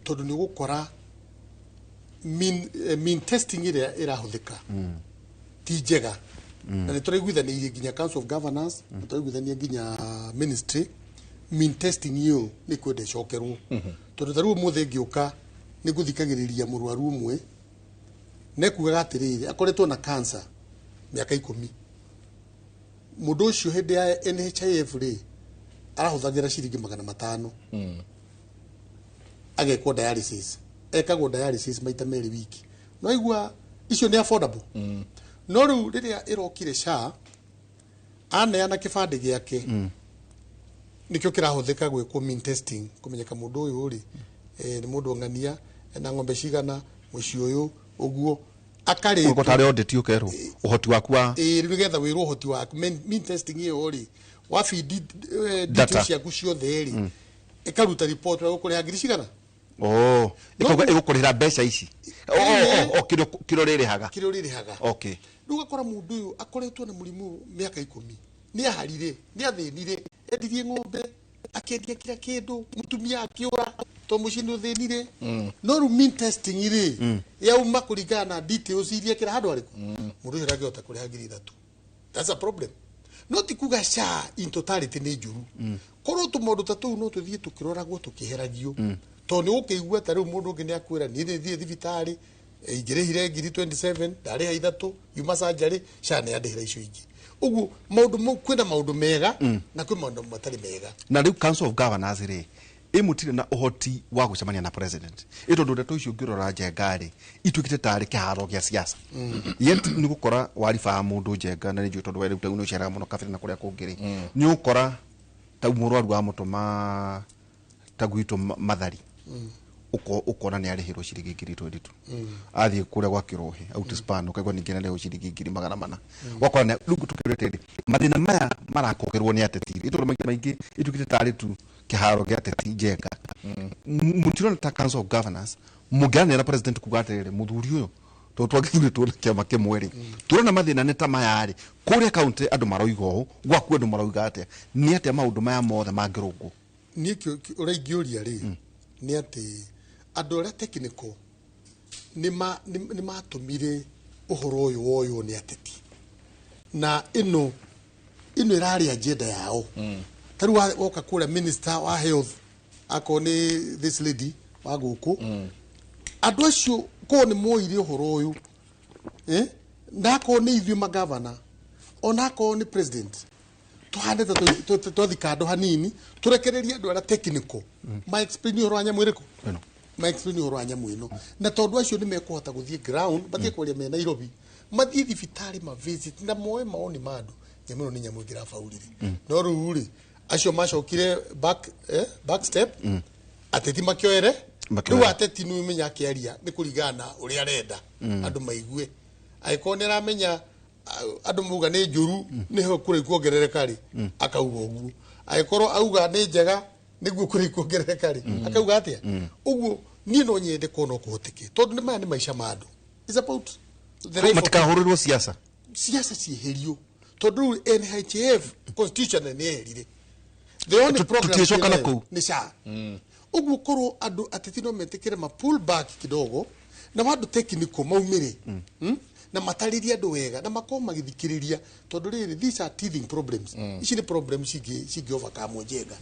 tondu ni gukora mean testing ira huthika ti njega na ni turaiguithanirie nginya Council of Governors na turaiguithania nginya ministry mean testing yo ni kwende cokerwo tondu taru muthe ngiuka ni guthikagiriria murwaru umwe ne kuga atiriri akoretwo na cancer miaka 10 mundu ucio hindi ya NHIF ri arahuthagira ciringi 500 agekwo dialysis ekagwo dialysis maita meri wiki no igua icio ni affordable no ru riria irokire SHA aneana kibande giake nikyo kirahuthika gwikwo mean testing kumenyeka mundu uyu uri ni mundu ngania na ng'ombe cigana muci uyu uguo akari uko tare audit ukero uhoti waku wa nigetha wiru uhoti waku mean testing iyo ri wa feed details yaku ciothe ri ikaruta report wa ukuri ngiri cigana igukurira mbeca ici kiro riri haga okay ndugakora mundu uyu akoretwo na murimu miaka 10 ni aharire ni athinire endirie ng'ombe akendia kila kindu mutumia akiura to mucini thinire no ru mean testing iri ya uma kuringana details iria kira handu ariku mundu uyu ragota kuri ngiri 3 that's a problem not kuga SHA in totality ni njuru korwo tumondu tatu no tuthie tukiroragwo tukiheragio to ni ukigua taru mundu ngi ni akwira ni thie thibitari ingirehire ngiri 27 ndariha 3 yuma surgery SHA ni andihira icio ingi ugu maundu kwina maundu mega na kwi maundu matari mega na riu Council of Governors ri imutire na uhoti wa gucemania na president itondu ndeto icio ngirora njengari itwikite tari kiharo gia siasa yet ni gukora warifa mundu njenga na niju tondu weru no cera muno kabira na kuria kungiri ni ukora ta murwaru wa mutuma tagwito mathari ukona ni arihirwo ciringi ngiri 22 athie kuria gwa kirohe out span ukaigwa ningi na leo ciringi ngiri 400 wakona rugu tukirete mathina maya marakogerwo ni ateti itondu maingi itukite tari tu kiharo gia ateti njenga mutiro ta Council of Governors mugane na president kugaterere muthuri uyo to twagithire tu kiama kimweri turona mathina neta mayari kuria county andu maroigo gwaku andu maroiga atia ni atia maundu maya mothe mangirungu ni kio uraigiuria ri ni ati andu ara technical ni matumire uhoro uyu ni ateti na ino irari agenda yao taru woka kura minister wa health akoni this lady wa guku andu acio ko ni moire horo uyu ndako ni ithu magavana onako ni president tuhande to thikando hanini turekereria andu ara technical my explain horo anya mwiriko my explain horo anya mwino na tondu acio ni mekuhota guthie ground batie kwaria me Nairobi mathie thibitari ma visit na moe maoni mandu nyamiro ni nyamu ngira faurire no ruri acio macokire back step ateti makioere riu ateti nu menya kiaria ni kurigana uri arenda andu maigue aikone aramenya andu muga ni njuru niho kuri kuongerereka ri akauga uguo aikoro auga ni njega niguo kuri kuongerereka ri akauga atia uguo ni no nyende kono kuhoteke tondu ni maya ni maisha mandu is about the matikahururwo siasa cieherio tondu NHIF constitution ni eherire the only program ni SHA uguo korwo andu ateti no metekere ma pull back kidogo na wandu technical maumire na matariria andu wega na makoma magithikiriria tondu riri these are teething problems ici ni problems cigi overcome njega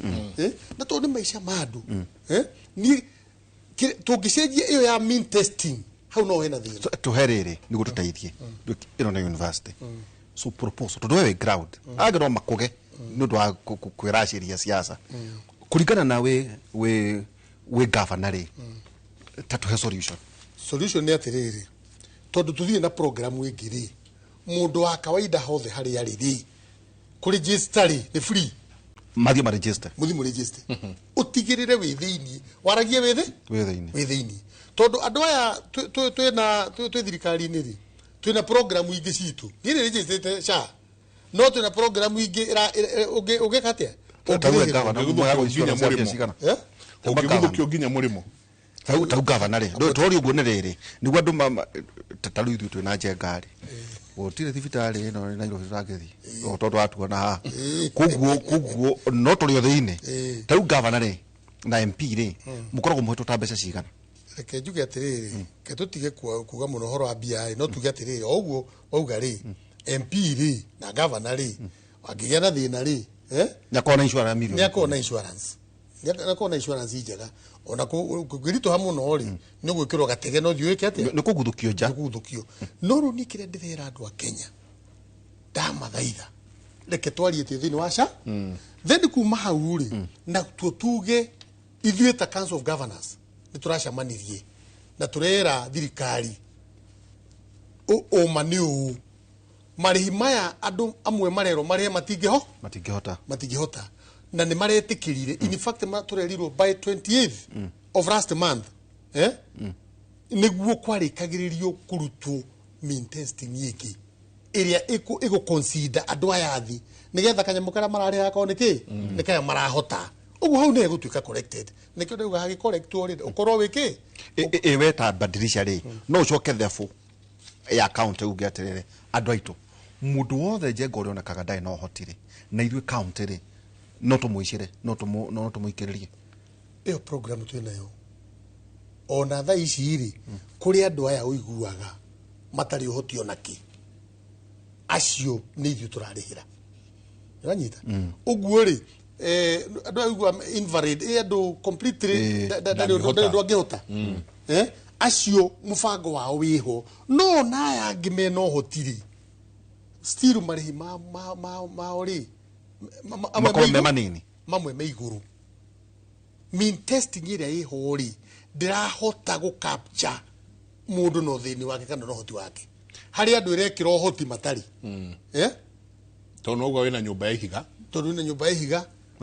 na tondu maisha mandu ni tungicenjia iyo ya mean testing hau no hena thina tuherere ni gututeithie ino na university so proposal tondu we ground agero makuge nundu wa kwiraciria siasa kuringana na we governor ri tatuhe solution ni atiriri tondu tuthie na program ingiri mundu wa kawaida hothe hari ari ri ku register ni free mathie ma register muthi mu register utigirire wi thiini waragie wi thiini tondu andu aya twi thirikari ni ri twina program ingi citu ni register SHA no twina program ingi uge katia tawe governor mwago icio cia cigana ukiguthukio nginya murimo tau governor ri tori uguo ni riri niguo andu tataru ithu twina njengari gutire thibitari ino Nairobi ragethi tondu atuona ha kuguo no turi othe-ini tau governor ri na MP ri mukoragwo muhetwo ta mbeca cigana reke njuge atiriri ke tutige kuga muno horo wa BI no tuge atiriri oguo wauga ri MP ri na governor ri wangigia na thina ri nyakona insurance million nyakona insurance njega ona kugirito hamu no ri ni gwikirwo gatege no thiuike atia ni kuguthukio nja no ru ni kire ndithera andu a Kenya ndamathaitha reke twarie thini wa SHA then kuma hau ri na tuge ithuĩ ta Council of Governors ni turacamanirie na turera thirikari mani marihi maya andu amwe marero marie matingihota na ni maretikirire in fact turerirwo by 28th of last month niguo kwarikagiririo kurutwo mean testing yiki area iko consider andu ayathi nigetha kanyamukara marari hako niki nikaya marahota uguo hau ne gutuika corrected nikio ndauga hagi correct ori ukorwo wiki weta badilisha ri no ucoke therefore ya account uge atirire andu aitu mundu wothe njenga uri onekaga ndai no hotire na ithuĩ county ri no tumuicire no tumuikiririe iyo program twinayo ona tha ici ri kuri andu aya uiguaga matari uhoti onaki acio ni ithuĩ turarihira uranyita uguo ri andu aigua invalid andu completely ndu angihota acio mubango wao wiho no naya angime no hotiri still marihi ma ori makombe manini mamwe me iguru mean testing iria iho ri ndirahota gu capture mundu no thini wake kana no hoti wake hari andu irekirwo hoti matari tono ugo wina nyumba ihiga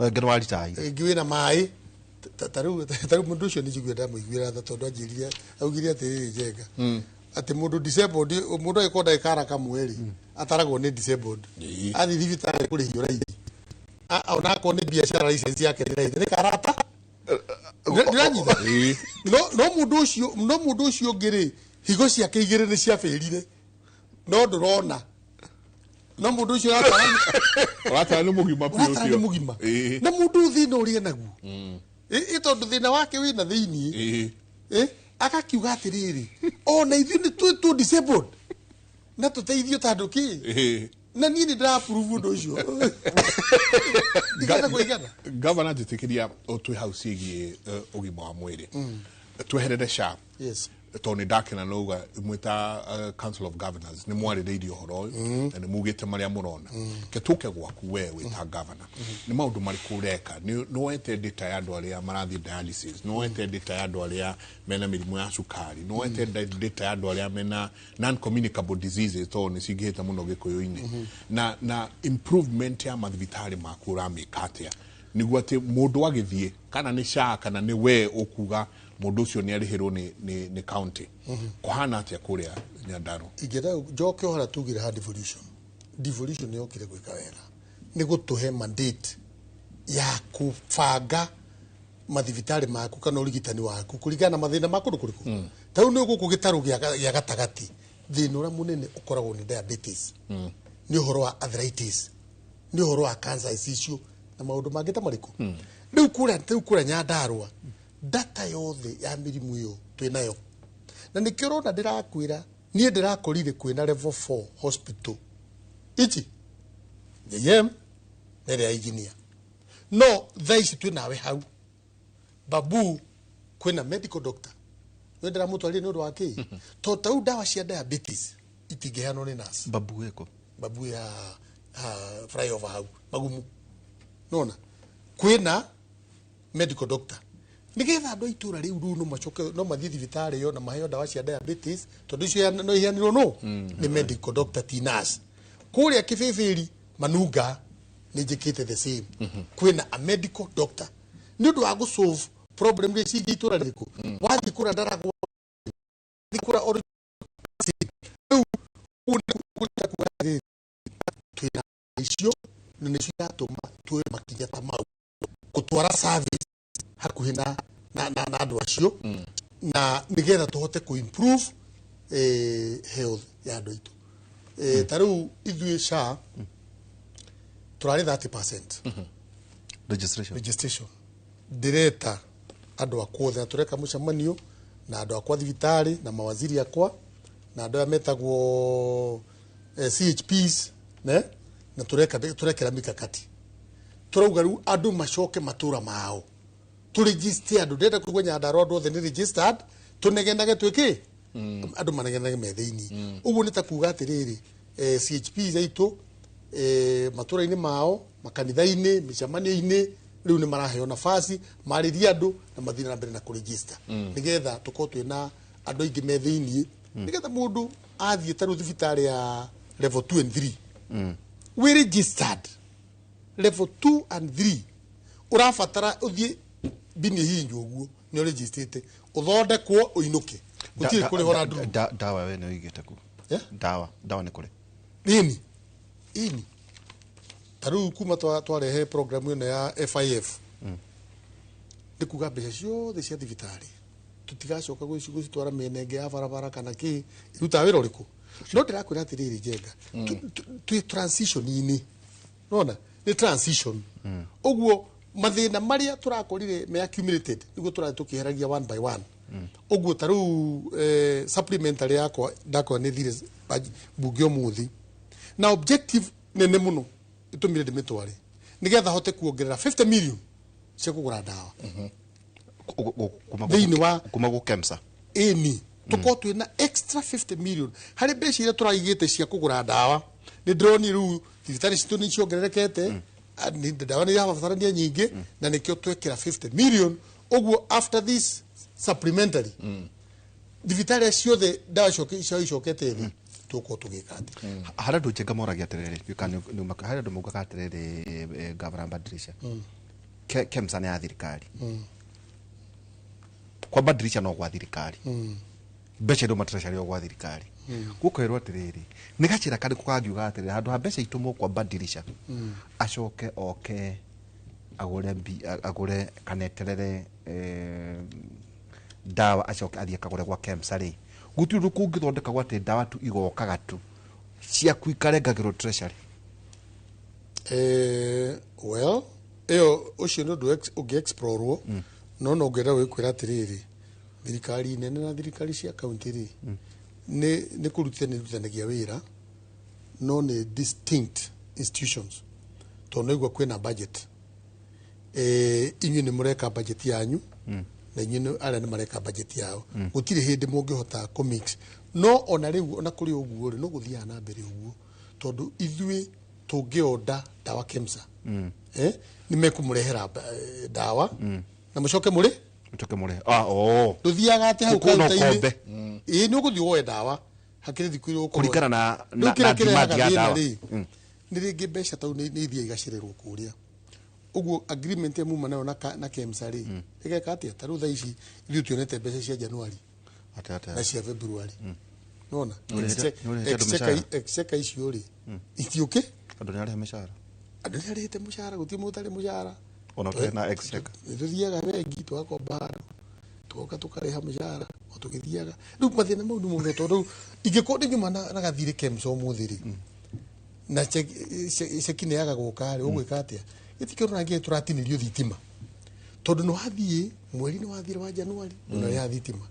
ngero waritai ngiwina mai taru mundu ucio nijigwe ndamuigwira tha tondu anjiria augire atiriri njenga ati mundu disabled mundu aikoda ikara kamweri ataragwo ni disabled athi thibitari kuri hiyo raidi ona ko ni biashara license yake ni karata ndanyitha no mundu ucio ngiri higo ciake igire ni cia ferire no ndurona no mundu ucio rata ni mugima pio na mundu thina uri naguo tondu thina wake wina thiini akakiuga atiriri ona ithuĩ ni tu disabled na tuteithio tandu ki na nini ndra approve ndo cio ndikata kuigana Governor jitikiria otwe house igi ugima wa mwiri tweherere SHA yes Tony Dakina Noga mwita Council of Governors ni mwari radio horo na ni mugite maria murona ketuke gwaku wewe ta governor ni maundu mari kureka no ente data ya andu aria marathi dialysis no ente data ya andu aria mena mirimu ya sukari no ente data ya andu aria mena non communicable diseases to ni sigeta muno gikuyu-ini na improvement ya mathibitari makura mikatia niguo ati mundu agithie kana ni SHA kana ni we ukuga mundu ucio ni arihirwo ni county kuhana atia kuria Nyandarua igera joke hora tugire ha devolution ni okire gwika wera ni gutuhe mandate ya kufanga mathibitari maku kana urigitani waku kurigana mathina maku kuriku tau ni guku gitaru gya gatagati thina ura munene ukoragwo ni diabetes ni uhoro wa arthritis ni uhoro wa cancer issue na maundu mangita mariku riu kura Nyandarua data yothe ya mirimu yo twinayo na nikirona ndirakwira nie ndirakorire kwina level 4 hospital ichi yem nere engineer no thaici twinawe hau babu kwina medical doctor wendera mutwari ni undu wake to tau dawa cia diabetes itingehanwo ni nurse babu ya flyover hau magumu nona kwina medical doctor nigetha andu itura riu no macoke no mathii thibitari yo na maheo dawa cia diabetes tondu icio no ihanirwo no ni medical doctor ti nurse kuria kibibiri manunga ni njikite the same kwina a medical doctor ni undu wa solve problem ri cigi itura riku wathi kura ndarago kura or twina icio ni cia tuma twe makinya tamau kutwara service hakuhina na andu acio na nigetha tuhote ku improve health ya andu itu taru ithui SHA turari 30% registration direta andu akwothe tureka mucemanio na andu akwa thibitari na mawaziri akwa na andu ametagwo CHPs na turekera mikakati turauga riu andu macoke matura mao to register andu ndenda kuigwa Nyandarua andu othe ni registered tunegenage twiki andu manegenage metheini uguo ni ta kuga atiriri CHP zaitu matura-ini mao makanitha-ini micemanio-ini riu ni maraheo nafasi mariria andu na mathina na mbere na kuregister nigetha tukorwo twina andu aingi metheini nigetha mundu athie taru thibitari ya level 2 and 3 we registered level 2 and 3 urafatara uthie bini hinjo uguo ni registrate uthondekwo uinuke gutire kuri hora ndu dawa we no igite ku dawa ni kuri ini taru kuma twarehe program ino ya FIF ni kuga mbeca ciothe cia thibitari tutigacoka gwicitwara menenge ya barabara kana ki iruta wira uriku no ndirakwira atiriri jenga tu transition ini nona ni transition uguo mathina maria turakorire me accumulated niguo turatukiheragia one by one uguo taru supplementary yako ndako ni thire bugio muthi na objective nene muno itumire ndimitware nigetha hote kuongerera 50 million cia kugura dawa kuma go KEMSA eni tuko twina extra 50 million hari mbeca iria turaigite cia kugura dawa ni drone riu thibitari citu ni ciongererekete ni dawa ni yabatarania nyingi na nikio twekera 50 million uguo after this supplementary thibitari ciothe dawa icokete thi tuko tugikati hara ndujenga moragia atiriri yukani hara ndumuga atiriri Governor Badirisha KEMSA ni ya thirikari kwa Badirisha no gwa thirikari mbeca ndo matrashari gwa thirikari gukoerwa atiriri ni gachira kandi kukagiuga atiriri handu ha mbeca itumo kwa Badirisha acoke oke agure kaneterere dawa acoke athie kagure gwa KEMSA ri gutiru kungithondeka gwate dawa tu igokaga tu cia kuikarengagirwo treasury well ucio ndu ugi explore no ngera wikwira atiriri thirikari nene na thirikari cia county ri ni kurutithanagia wira no nĩ distinct institutions tondũ igua kwĩna budget inyuĩ nĩ mũreka budget yanyu na inyuĩ arĩa nĩ mareka budget yao gũtirĩ hĩndĩ mũngĩhota kũmix no ona rĩu ona kũrĩ ũguo rĩ no gũthiaga na mbere ũguo tondũ ithuĩ tũngĩonda dawa KEMSA nĩ mekũmũrehera dawa na mũcoke mũrĩ ndũthiaga atĩ hau kaunta-inĩ ĩĩ nĩ ũgũthiĩ woe dawa hakĩrĩ thikũ iria kũringana na demand ya dawa nĩ rĩngĩ mbeca tau nĩ ithiaga igacererwo kũrĩa ũguo agreement ya muma nayo na KEMSA rĩ ĩgeka atĩa ta rĩu thaa ici ithuĩ tuonete mbeca cia Januari na cia February nona exchequer icio rĩ itiũke andũ nĩ arĩhe mũcara andũ nĩ arĩhĩte mũcara gũtirĩ mũndũ ũtarĩ mũcara ona kwĩna exchequer nĩ tũthiaga bengi tũgakomba tuoka tukarĩha mũcara o tũgĩthiaga rĩu mathĩna mau nĩ mũno tondũ ingĩkorwo nĩ nyuma na gathirĩ KEMSA ũmũthĩ rĩ na ceki nĩ yaga gũka rĩ ũgwĩka atĩa gĩtikĩrwo na ngĩ tũratinĩrio thitima tondũ nĩ wathiĩ mweri nĩ wathire wa Januari na ya thitima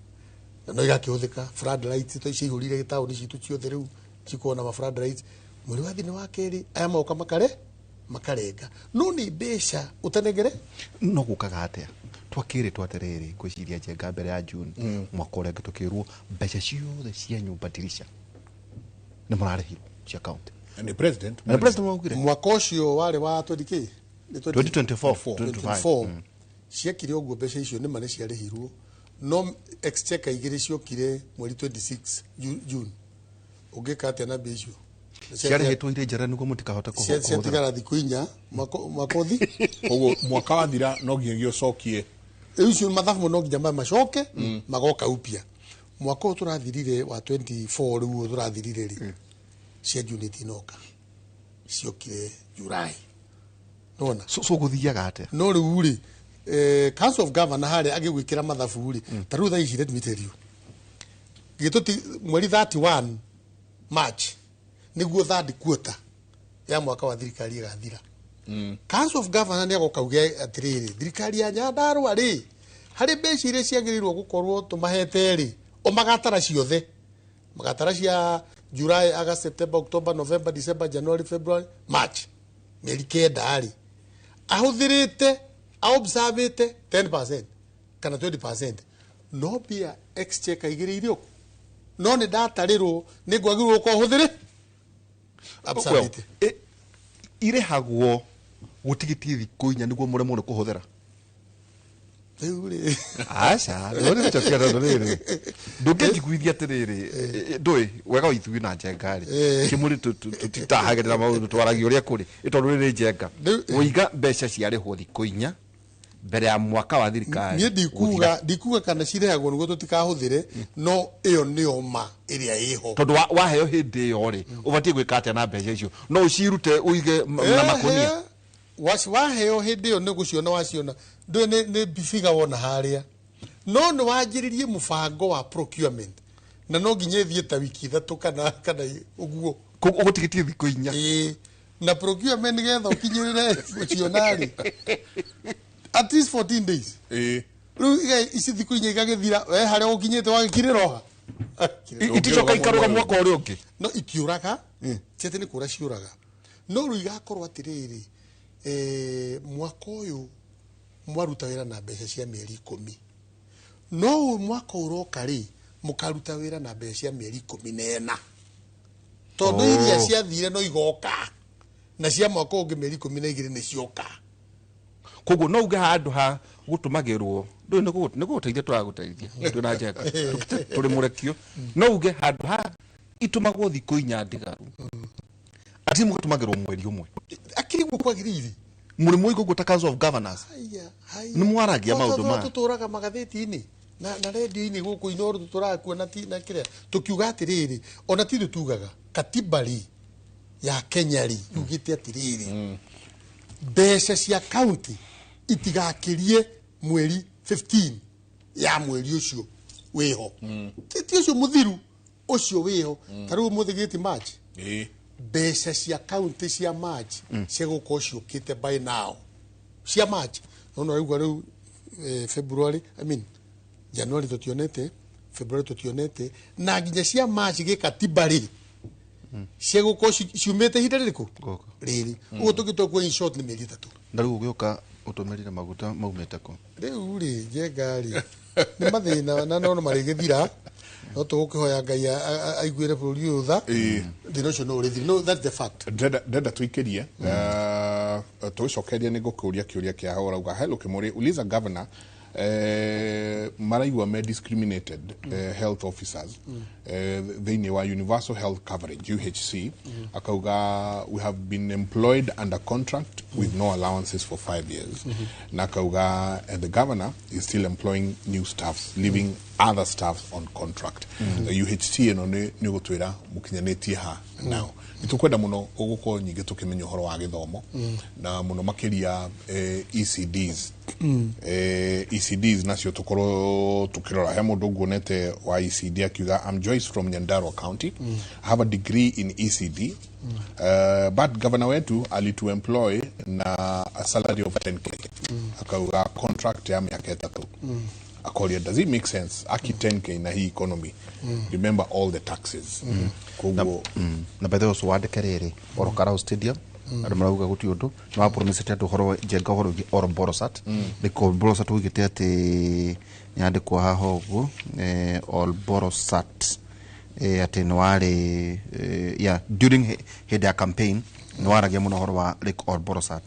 na no igakĩhũthĩka flood lights to ici ihũrire taũni citũ ciothe rĩu cikorwo na flood lights mweri wa thĩ wa kerĩ aya maoka makarenga no nĩ mbeca ũtanengere no gũkaga atĩa twakĩrĩtwo atĩrĩrĩ gwĩciria njenga mbere ya June mwaka ũrĩa tũkĩrwo mbeca ciothe cia nyũmba dirisha nĩ mũrarĩhirwo cia county and president waugire mwaka ũcio warĩ wa 2024 ciekire ũguo mbeca icio nĩ mane ciarĩhirwo no exchequer igĩrĩ ciokire mweri 26 June ũngĩka atĩa na mbeca icio ciarĩhĩtwo irĩ njara nĩguo mũtikahota kũhũthĩra ciatigara thikũ inya makothi ũguo mwaka wathira no nginya gĩcokie icio mathabu no nginya macoke magoka upya mwaka ũyũ tũrathirire wa 24 rĩu tũrathirire rĩ cia June itinoka ciokire July nona so gũthiaga atĩa no rĩu rĩ Council of Governor harĩa agĩgwĩkĩra mathabu rĩ ta rĩu thaa ici let me tell you gĩtũti mweri 31 March nĩguo third quarter ya mwaka wa thirikari ĩgathira Council of Governor nĩ agokauge atĩrĩrĩ thirikari ya Nyandarua rĩ harĩ mbeca iria ciagĩrĩirwo gũkorwo tũmahete rĩ o magatara ciothe magatara cia July, August, September, October, November, December, January, February, March mĩeri kenda rĩ ahũthĩrĩte observate 10% kana 20% no bia exchequer igĩrĩirwo no nĩ ndatarĩrwo nĩ gwagĩrĩirwo gũkorwo hũthĩre observate irĩhagwo gũtigĩtie thikũ inya nĩguo mũremwo nĩ kũhũthĩra rĩu rĩ aca rĩu nĩchokia rĩrĩ ndũngĩnjiguithia atĩrĩrĩ ndũĩ wega ithuĩ na njenga rĩ kĩmũrĩ tũtitahagĩrĩra maũndũ twaragia ũrĩa kũrĩ tondũ rĩrĩ njenga ũiga mbeca ciarĩhwo thikũ inya mbere ya mwaka wa thirikari niĩ ndikuga kana cirehagwo nĩguo tũtikahũthĩre no ĩyo nĩyo ma ĩrĩa ĩho tondũ waheo hĩndĩ ĩyo rĩ ũbatiĩ gwĩka atĩa na mbeca icio no ũcirute ũige na makũnia waheo hĩndĩ ĩyo nĩ gũciona waciona ndũĩ nĩ bibiga wona harĩa no nĩ wanjĩrĩrie mũbango wa procurement na no nginya ĩthiĩ ta wiki ithatũ kana ũguo ũgũtigĩtie thikũ inya na procurement nĩgetha ũkinyĩrĩre gũciona rĩ at least 14 days rĩu ici thikũ inya igagĩthira harĩa ũkinyĩte wagĩkirĩra iticoka ikaruga mwaka ũrĩa ũngĩ no itiũraga ciatĩ nĩ kũra ciũraga no rĩu igakorwo atĩrĩrĩ mwaka ũyũ mwaruta wĩra na mbeca cia mĩeri 10 no mwaka ũroka rĩ mũkaruta wĩra na mbeca cia mĩeri 14 tondũ iria ciathire no igoka na cia mwaka ũngĩ mĩeri 12 nĩ cioka koguo no uge handũ ha gũtũmagĩrwo ndũĩ nĩ gũgũteithia tũragũteithia twĩna njenga tũrĩ mũrekio no uge handũ ha itũmagwo thikũ inya ndigaru ati mũgatũmagĩrwo mweri ũmwe akiri kwagĩrĩire mũrĩ mũigo gũta Council of Governors nĩ mwaragia maũndũ maya tũtũraga magathĩti-inĩ na radio-inĩ gũkũ inoru tũrakuona na kĩrĩa tũkiuga atĩrĩrĩ ona ti tugaga katibari ya Kenya ri yugĩte atĩrĩrĩ mbeca cia county itigakĩrie mweri 15 ya mweri ũcio wĩho ti ũcio mũthiru ũcio wĩho ta rĩu mũthigĩti March mbeca cia county cia March cia gũkorwo ciũkĩte by now cia March no rĩu February January tutionete February tutionete na nginya cia March gĩkatibari ciego ko ciumete hita ririku riri ugo tugitwa kwa in short ni mieri 3 ndaru ugioka utumerire maguta maumete ko riu ri je gari ni mathina na no marigithira no tugukihoya Ngai aiguire bũrũri utha thino cio no uri no that's the fact dada tuikirie tucokeria ni gukuria kiuria kia hora uga hello Kimuri uliza governor maraigua me discriminated health officers thĩinĩ wa universal health coverage UHC akauga we have been employed under contract with no allowances for 5 years na akauga the governor is still employing new staffs leaving other staffs on contract UHC eno ni gutwira mukinyanetie ha now itukwenda muno uguko nyingi tukimenya horo wa githomo na muno makiria ECDs ECDs nacio tukoro tukirora he mundu nguonete wa ECD akiuga I'm Joyce from Nyandarua County I have a degree in ECD but governor wetu alitu employ na a salary of 10k akauga contract ya miaka 3 akoria does it make sense aki 10k na hii economy remember all the taxes kugo na by the way so wadekerere Orokarao Stadium aramauga guti undu no promise atu horo jenga horo or Borosat ni ko Borosat ugite ati nyande kwa haho ugu all Borosat ati no wari yeah during their campaign no waragia muno horo wa Lake or Borosat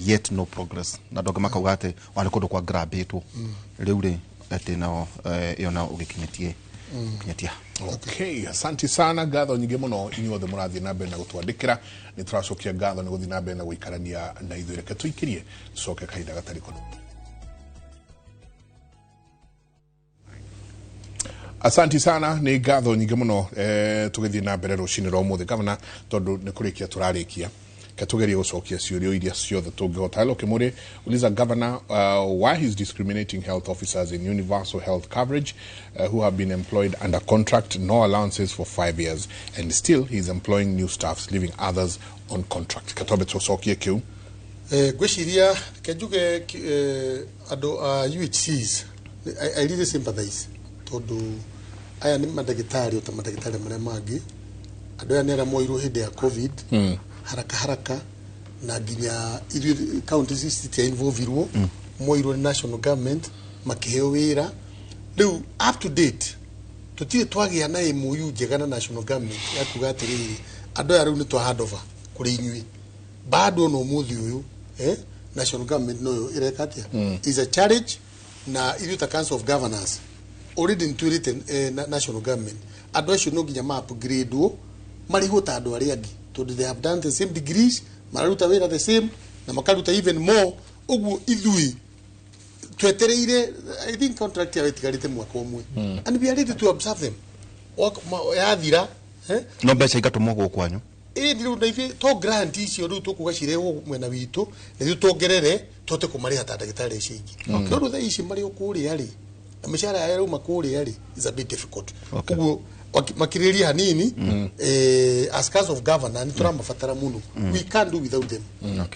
yet no progress na doga makauga ati wali kundu kwa grabitwo riu ri ati no yona ugikinyetie kinyetia okay asante sana gatho nyingi muno inyuothe murathie na mbere na gutwandikira ni turacokia gatho ni guthie na mbere na guikarania na ithuĩ reke tuikirie tucoke kahinda gatari kono asante sana ni gatho nyingi muno tugithie na mbere rucini rwa umuthi governor tondu ni kurikia turarikia katugeria gucokia ciurio iria ciothe tungihota hello Kimuri uliza governor why he's discriminating health officers in universal health coverage who have been employed under contract no allowances for 5 years and still he's employing new staffs leaving others on contract katobe tucokie kiu gwiciria kenjuge ando UHCs I really sympathize tondu aya ni madagitari o ta madagitari maria mangi ando ya nera moiru hinde ya covid haraka na ginya iru counties city involve irwo moiru national government makiheo wira riu up to date tutire twagia na MOU jegana national government ya kuga atiri ando ya riu ni twa handover kuri inyui bado no muthi uyu national government no irekatia is a challenge na iru ta council of governors already intuited national government ando should no ginya map grade wo mari hota ando ari agi to they have done the same degrees mararuta wera the same na makaruta even more ugu ithui twetereire I think contract ya wetigarite mwaka umwe and we are ready to observe them yathira no mbeca igatumwo gukwanyu ndiru ndaife to grant icio ru tukugacirehwo mwena witu na tuongerere tote kumariha ta ndagitari ici ingi no tha ici mari okuri yari mishara ya ruma kuri yari is a bit difficult ugu makiriria hanini as cause of governor ni turamafatara muno we can't do without them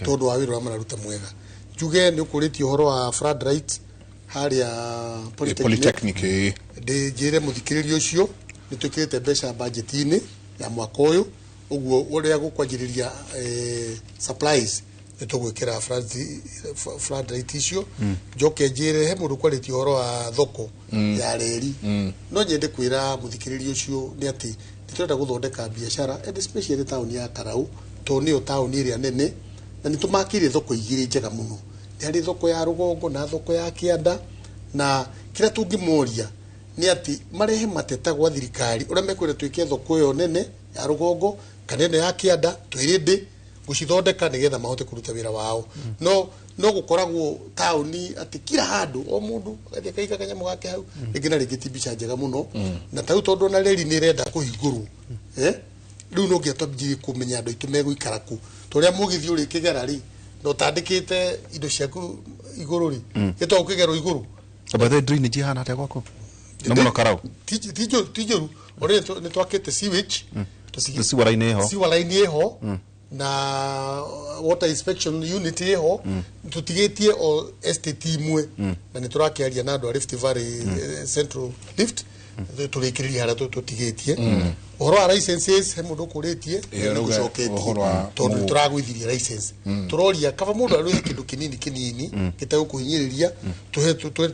todo wa wira mararuta mwega juge ni ukuriti horo wa flood rights haria polytechnic de jere muthikiririo cio ni tukirete mbeca budget-ini ya mwaka uyu uguo uria gukwanjiriria supplies nitugwikira flood right icio joke njire he mundu kwariti horo wa thoko ya reri no nyende kwira muthikiririo ucio ni ati niturenda guthondeka biashara and especially town ya Karau to ni o town area nene na nitumakire thoko igiri njega muno ni hari thoko ya Rugongo na thoko ya Kianda na kira tungimoria ni ati marehe mateta gwa thirikari uria mekwira twikie thoko yo nene ya Rugongo kanene ya Kianda twirinde gucithondeka nigetha mahote kuruta wira wao no gukoragwo tauni ati kila handu o mundu gathie kaiga kanyamu gake hau ingina rigitibica njega muno na tau tondu na reri ni renda kuhingurwo riu no ngiatabiri kumenya andu itu meguikara ku toria mugithi uri kigera ri no tandikite indo ciaku iguru ri gito ukigero iguru abethe drainage hana ate gwako no muno Karau tijo ore ni twakite sewage siwaraini eho na water inspection unit eho tutigetie o estate imwe na niturakiaria na andu a Rift Valley Central Lift tulikiriria hara tutigitie uhoro wa licenses he mundu kuritie ni gucoketie tondu turagwithiria license turoria kaba mundu arwe kindu kinini gitagukuhinyiriria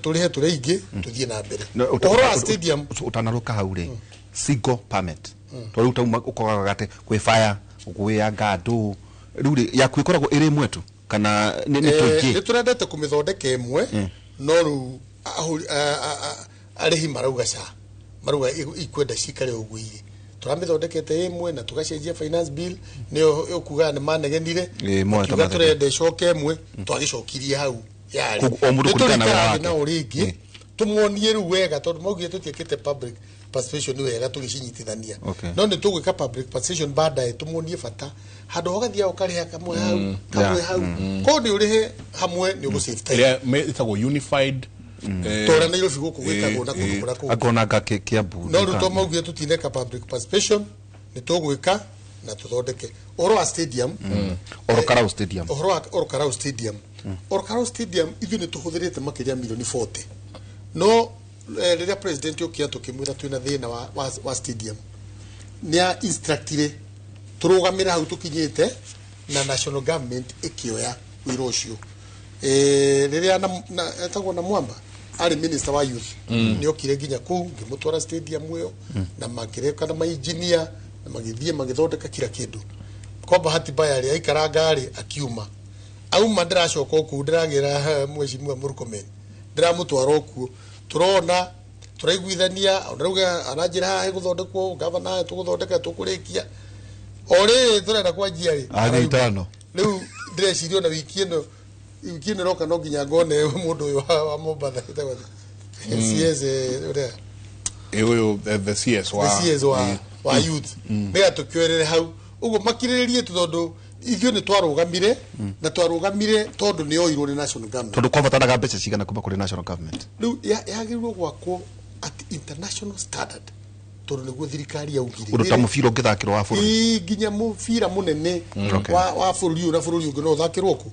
turihe turaingi tuthie na mbere uhoro wa stadium utanaruka haure single permit to riu tauma ukogaga gate kwi fire ukuya ngadu riu yaku ikoragwo iri mwetu kana ni tuingi ni turendete kumithondeka imwe no ru arihi marauga ikwenda cikare uguiri turamithondekete imwe na tugacenjia finance bill nio ukuga ni manegenire tuga turende icoke imwe twagicokirie hau yari o mundu kurikana na uringi tumuonie ru wega tondu maugie tutiekete public participation ni wega tugicinitithania no ni tugwika public participation baadaye tumuonie bata handu hogathia ukariha kamwe hau ko ni urihe hamwe ni ugu save time itagwo unified tora na irofi guku gwikagwo na kundu kurako agona ngake kiambu no ruto maugie tutineka public participation ni tugwika na tuthondeke uhoro wa stadium Orokarau stadium Orokarau stadium Orokarau stadium ithu ni tuhuthirite makiria milioni 40 no riria president ukia tukimwira twina thina wa stadium nia instructire turugamira hau tukinyite na national government ikioya wira ucio riria na etagwo na Mwamba ari minister wa youth ni okire nginya ku ngimutwara stadium uyo na makireka na engineer na magithie magithondeka kila kindu kwa bahati mbaya ari aikara ngari akiuma auma ndiracoka ku ndiragira mweshimwa Murkomen ndiramutwara okuo turona turaiguithania onauga anajira ha guthondekwo governor tuguthondeka tukurikia ore turenda kwanjia ri agitano riu ndrecirio na wiki ino roka no nginya ngone mundu uyu wa Mombatha etagwo CS ure uyu the CS wa youth mega tukwerere hau ugo makiriririe tondu ithio ni twarugamire na twarugamire tondu ni oirwo ni national government tondu kwa batanaga mbeca cigana kuma kuri national government riu yagirwo gwakwo at international standard tondu niguo thirikari yaugire uruta mufira ungithakirwo wa bururi nginya mufira munene wa bururi na bururi ungi no thakirwo ku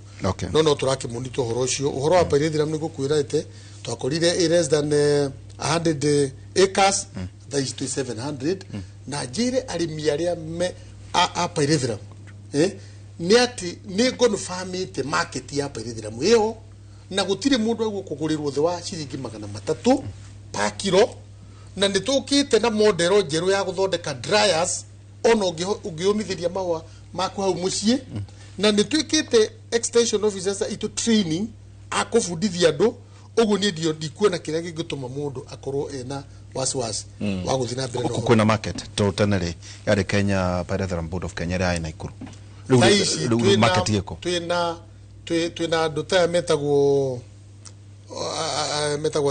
no turakimunito horo ucio uhoro wa Pairithram ni gukwira ite twakorire less than 100 acres that is 700 na jire arimi aria me a Pairithram ni ati ni confirmite market ya Pairithram iyo na gutire mundu agu kugurirwo the wa ciringi 300 pa kilo na nitukite na model njeru ya guthondeka dryers ono ungiumithiria mawa maku hau mucie na nitwikite extension officers itu training akufundithia andu ugu ni ndio ndikuona kiria gingituma mundu akorwo ena wasiwasi wa guthina mbere no kwina market to tenere yari Kenya Pairithram Board of Kenya rai na Ikuru riu market yeko twina andu ta metagwo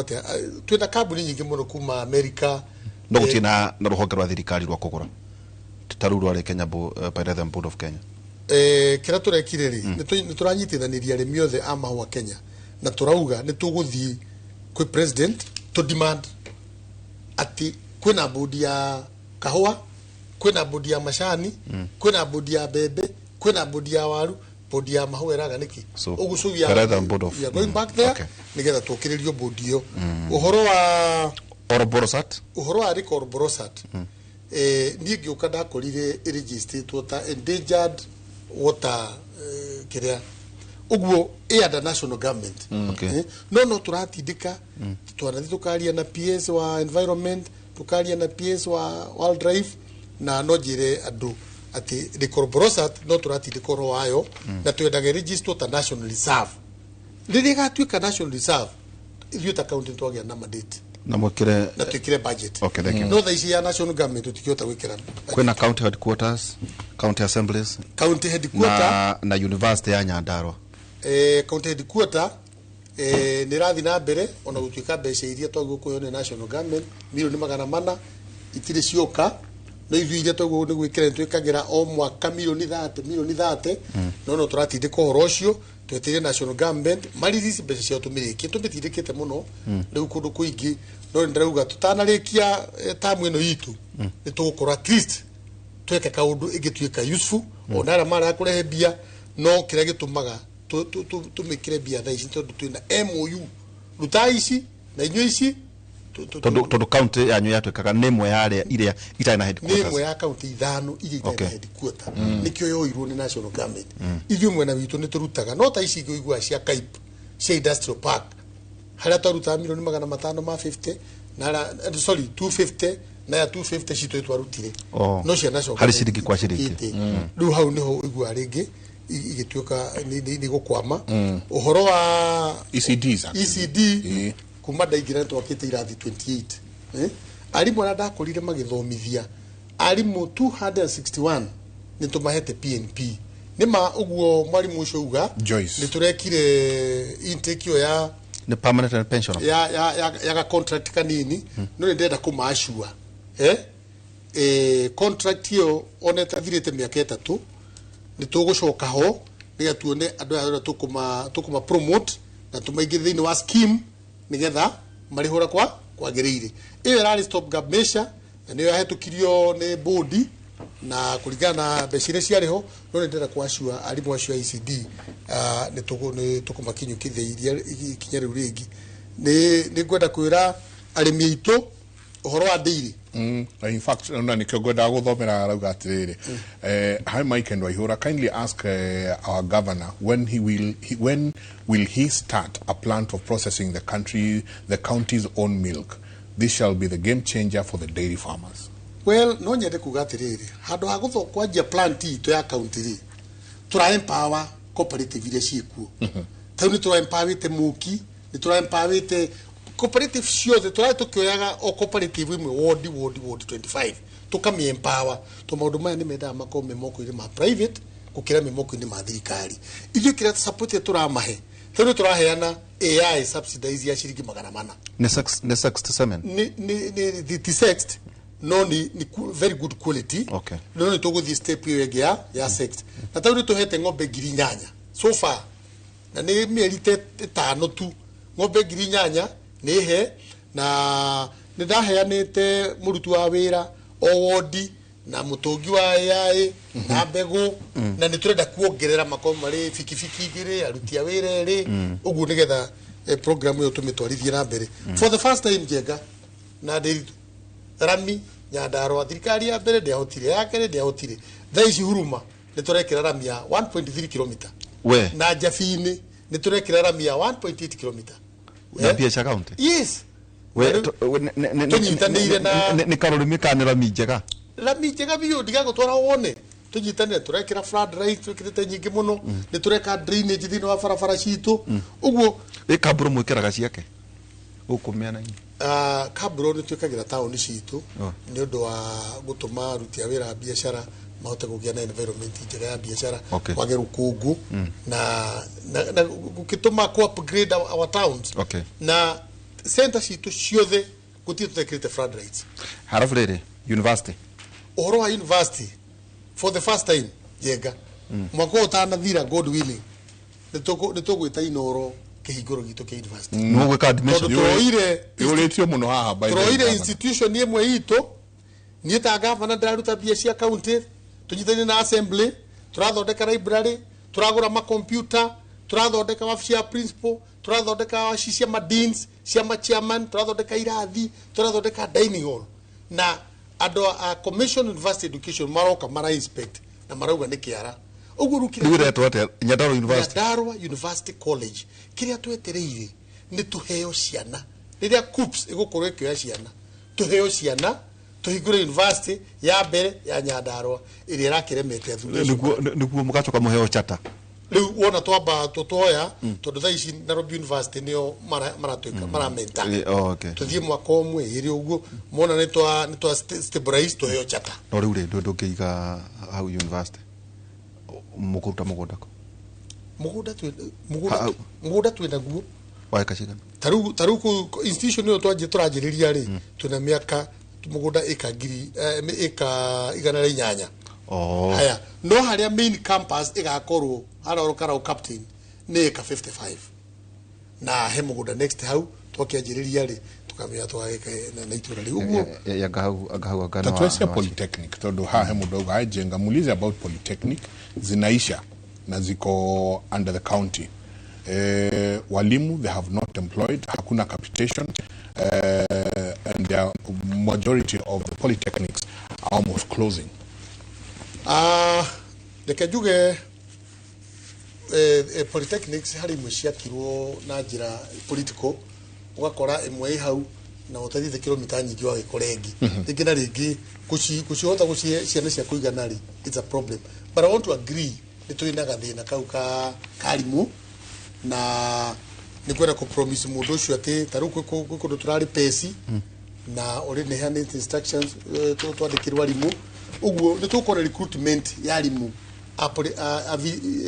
atia twina kambuni nyingi muno kuma America no gutina na ruhonge rwa thirikari rwa kugura tutaru rwa Kenya Pairithram Board of Kenya kira turekire ri ni turanyitithaniria arimi othe a mahua Kenya na turauga ni tuguthii kwi president to demand ati kwina bodi ya kahua kwina bodi ya mashani kwina bodi ya bebe kwina bodi ya waru bodi ya mahua eraga niki ugucugia going back there nigetha tukiririo bodi yo uhoro wa Oroborosat uhoro wa Oroborosat ni ngiuka ndakorire registered water endangered water kiria uguo under national government no turatindika twanathi tukaria na PS wa environment tukaria na PS wa wildlife na no jire andu ati Oroborosat no turatindika ro wayo na twendage register ta national reserve riria gatuika national reserve ithuĩ ta county twagia na mandate na mwikire na twikire budget thank you no thaisi ya national government tutikihota gwikira kwina county headquarters county assemblies county headquarter na university ya Nyandarua county headquarter ni rathi na mbere ona gutuika mbeca iria twaguo kuyo ni national government milioni 400 itire cioka no ithuĩ iria twaguo ni gwikira twikagira o mwaka milioni 30 no turatindika horo ucio tweteire national government maririci mbeca cia tumiriki tumitindikite muno riu kundu kuingi no ndirauga tutanarikia tamu ino yitu ni tugukora at least tweke kaundu igituika useful ona ara mara kurehe bia no kiria gitumaga tumikire bia tha ici tondu twina MOU ruta ici na inyo ici Todo county yanyu yatwekaga nemo yale ile ita na headquarters. Nemo ya county ithano ile ita na headquarters. Nikyo yoirwo ni national government. Ithio mwena witu ni turutaga no ta ici igwa cia Kaip cia industrial park. Haria twaruta milioni 550 na sorry 250 na ya 250 cito twarutire. No cia national hari ciriki kwa ciriki. Riu hau niho igwa ringi igituika ni gukwama. Uhoro wa ECD kuma ndaigira twakite irathi 28 arimu ara ndakorire magithomithia arimu 261 ni tumahete PNP nima uguo mwarimu ucio uga ni turekire intake ya the permanent pension ya contract kanini no ndenda kumashua contract yo oneta thirite miaka 3 ni tugucoka ho ni tuone andu aya tukuma promote na tumaingire thini wa scheme nigetha marihura kwa gerire iyo rally stop gap measure na niyo yahetukirio ni board na kuringana na becire ciariho no ndenda kwashua arimu acio ECD ni tukumakinyukithia ikinya riu ringi ni ngwenda kwira arimi aitu uhoro wa dairy in fact na nikyo gwenda guthomera arauga atiriri hi Mike and Waihura kindly ask our governor when will he start a plant of processing the county's own milk. This shall be the game changer for the dairy farmers. Well no nyende kuga atiriri handu ha gutho kwanjia plant ito ya county ri tura empower cooperative ile ciekuo tau ni tura empower te muki ni tura empower cooperative ciothe turai tukioyaga o cooperative imwe ward 25 tukami empower to maundu maya ni menda makome moko ile ma private kukira mimoko ni ma thirikari ithio kira support turamahe tano turaheana AI subsidize ya shiringi 400 ne sexed semen ni the sexed no ni very good quality no ni togo this step ya sexed na tano tuhete ngombe girinyanya so far na ni mieri 5 tu ngombe girinyanya nihe na nidaheanite murutu wa wira owodi na mutongi wa AI na mbegu na niturenda kuongerera makomo mari fikifiki igire aruti a wira ri uguo nigetha program yo tumitwarithie na mbere for the first time jega na ndiritu rami Nyandarua thirikari ya mbere ndihotire yake ndihotire thaici huruma niturekera rami ya 1.3 km we na Jafini niturekera rami ya 1.8 km na pia cha county yes we ni karurimi kanira mijega biyo diga gutwara wone tunyitanire turekera flood right twikirite nyingi muno ni tureka drainage thini wa barabara citu uguo kaburo mwikiraga ciake ukumena kaburo ni twikagira town citu ni undu wa gutuma ruti ya wira biashara mahote kugia na environment njega ya biashara wage rukungu na gukituma ku upgrade our towns na center citu ciothe guti tutekirite flood rights harafu riri university uhoro wa university for the first time jega mwako utana thira God willing nitugwita inoro kihigoro gitu ke university no gwika admission yoretio muno haha by the institution yemwe ito nieta governor ndaruta bia cia county tunyitani na assembly turathondeka library turagura ma computer turathondeka wabici ya principal turathondeka wabici cia ma deans cia ma chairman turathondeka irathi turathondeka dining hall na ado a commission university education maroka mara inspect na marauga ni kiara uguo rukire twate Nyandarua University College kiria twetereire ni tuheo ciana riria CUPS igukorwo ikioya ciana tuheo ciana tuhingure university ya mbere ya Nyandarua iria irakiremete athuri niguo mugacoka muheo chata riu wona twamba tutoya tondu thaici Nairobi University nio maratuika maramenta tuthie mwaka umwe iri uguo mona ni twa stabilize tuheo chata no riu ri ndukiiga hau university mukuruta mugundako mugunda twina guo waika cigana taru ku institution yo twanje turanjiriria ri tuna miaka mugunda eka 108 haya no haria main campus igakorwo harorokara captain ni eka 55 na he mugunda next hau twakianjiriria ri tukamenya twageka na itura ri uguo agahau tatuesia polytechnic tondu hahe mudogo ajenga mulize about polytechnic zinaisha na ziko under the county walimu they have not employed hakuna capitation the majority of the polytechnics are almost closing. Nikajuge polytechnics hari mushiakirwo na njira political ugakora imwe hau na utathithe kilomita nyingi wa gikorengi ringi na ringi kucihota guciana cia kuigana ri, it's a problem, but I want to agree nitwinaga thina kau ka karimu na nikwenda ku promise mundu ucio ati taru kundu turari pesi na already hand instructions twandikirwa arimu uguo nitukora recruitment ya arimu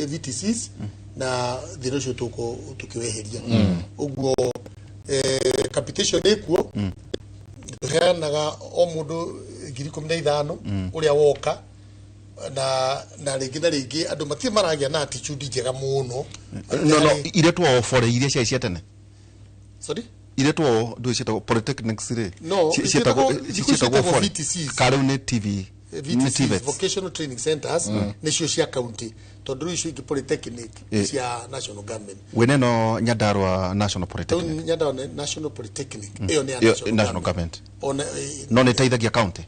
VTCs na thina ucio tukiweheria uguo capitation ekuo tuheanaga o mundu 15,000 uria woka na ringi na ringi andu matie maragia na attitude njega muno no ire two for ire cia tene sorry ire two do cia polytechnics ire no cia for VTCs Karune TV VTCs vocational training centers nicio cia county tondu icio ingi polytechnic cia national government weneno Nyandarua National Polytechnic Nyandarua National Polytechnic iyo ni national government no ne taithagia county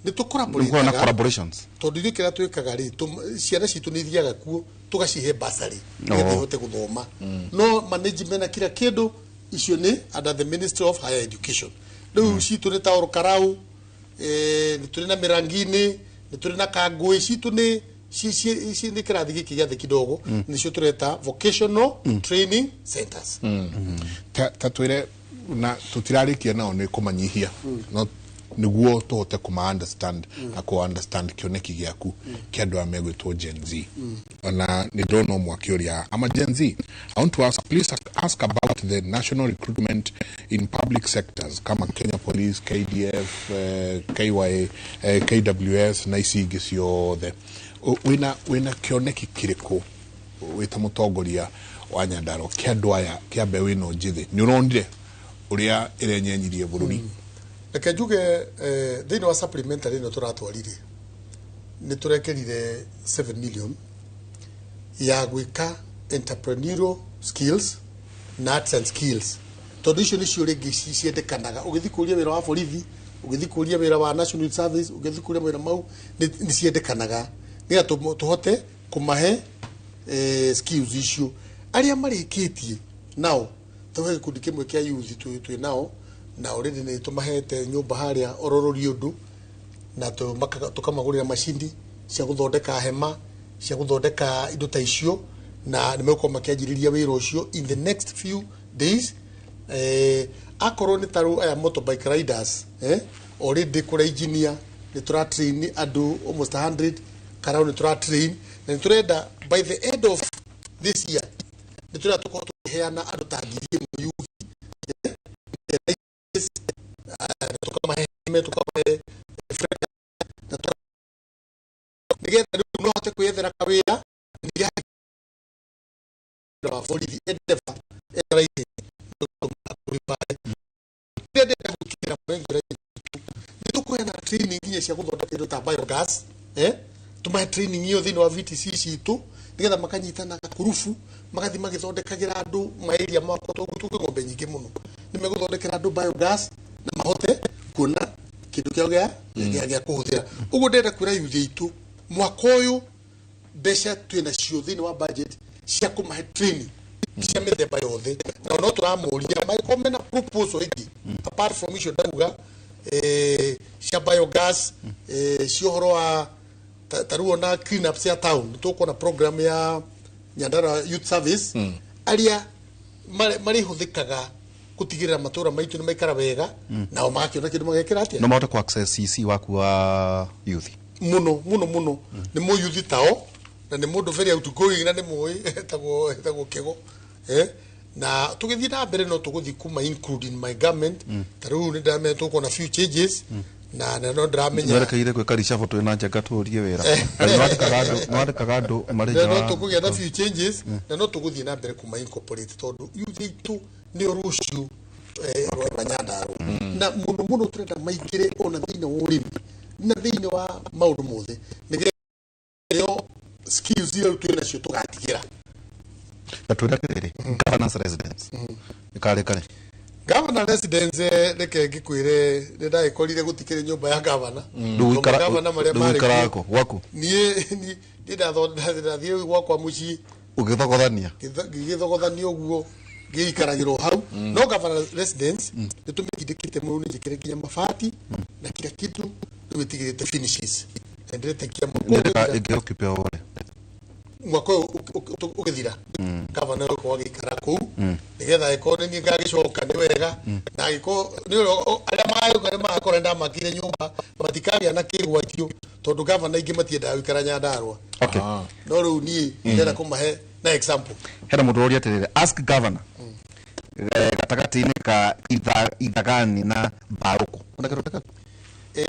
ni tukora collaborations tondu ithio kira twikaga ri ciana citu ni thiaga kuo tugacihe basari ngethe hote guthoma no management na kila kindu icio ni under the Ministry of Higher Education riu citu ni ta Karau ni turi na Mirangini ni turi na Kangui citu ni ci ni kirathi giki giathe kidogo nicio tureta vocational training centers tatwire na tutirarikia nao ni kumanyihia no niguo tuhote kuma understand na ku understand kioneki giaku kiandu amegwitwo Gen Z na ni drono mwakiuria ama Gen Z. I want to ask about the national recruitment in public sectors kama Kenya Police, KDF, KYA, KWS na ici ciothe wina kioneki kiriko wita mutongoria wa Nyandarua kiandu aya kiambe wino njithi ni urondire uria irenyenyirie bururi reke njuge thini wa supplementary no turatwarire ni turekerire 7 million ya gwika entrepreneurial skills na arts and skills tondu icio ni cio ringi ciendekanaga ugithi kuria wira wa borithi ugithi kuria wira wa national service ugithi kuria wira mau ni ciendekanaga ni tuhote kumahe skills icio aria marikitie nao tuhe kundi kimwe kia youth tu nao na already ni tumahete nyumba haria ororori undu na tukamagurira mashindi cia guthondeka hema cia guthondeka indo ta icio na nimekuwa makianjiriria wira ucio in the next few days akorwo ni taru aya motorbike riders already kura engineer ni tura train adu almost 100 karau ni tura train na ni turenda by the end of this year ni tura tukoheana adu ta ngiri mu youth tukamahe nigetha no hote kwethera kawira nigia na borithi endeavor eraite ndenda gukira ni tukwena training nginya cia guthondeka indo ta biogas tumahe training iyo thini wa VTC citu nigetha makanyitana kurufu magathi magithondekagira andu mairia mako tugutuke ngombe nyingi muno nimeguthondekera andu biogas na mahote kuona kindu kiao gia kuhuthira uguo ndenda kwira yuthi itu mwaka uyu mbeca twina cio thini wa budget cia kumahe training cia mithemba yothe na no turamuria maikome na proposal ingi apart from icio ndauga cia biogas cia horo wa taruo na clean up cia town tuko na program ya Nyandarua Youth Service aria mari huthikaga kutigirira matura maitu ni maikara wega nao makiona kindu magekira atia no mahote ku access CC waku wa youth muno ni mo youth tao na ni mundu very outgoing na ni moi tago kego na tugithii na mbere no tuguthi kuma including my government taru ni ndame tuko na few changes na no ndramenya ndareka ire gwika reshuffle tu na njaga turie wira no atakaga andu mari no tukugia na few changes na no tuguthi na mbere kuma incorporate tondu youth itu ni rucio rwa Nyandarua na muno turenda maikire ona thini wa urimi na thini wa maundu mothe nigeyo skills ile twina cio tugatigira na twira kire governance residence ikare kare Governor residence reke ngikwire ndai korire gutikire nyumba ya governor. Governor mare karako wako. Nie ndathie gwakwa muci ugithogothania. Githogothanio guo giikaragirwo hau. No governor residence nitumikindikite muno ni jikire kinya mabati na kila kitu tuitigirite finishes. Endete kia mukuru igiokipe ore. Mwako ugithira. Governor ko agikara ku. Nigetha ikone ni ngagicoka ni wega. Na giko ni aria mayo kare makorenda makire nyumba batikaria na kirwatio tondu governor ingi matienda gwikara Nyandarua. Okay. No riu ni ndera kumahe na example. Hera mundu uri atirire ask governor. Gatagati-ini ka Ithagani na Baruku. Unakiroteka?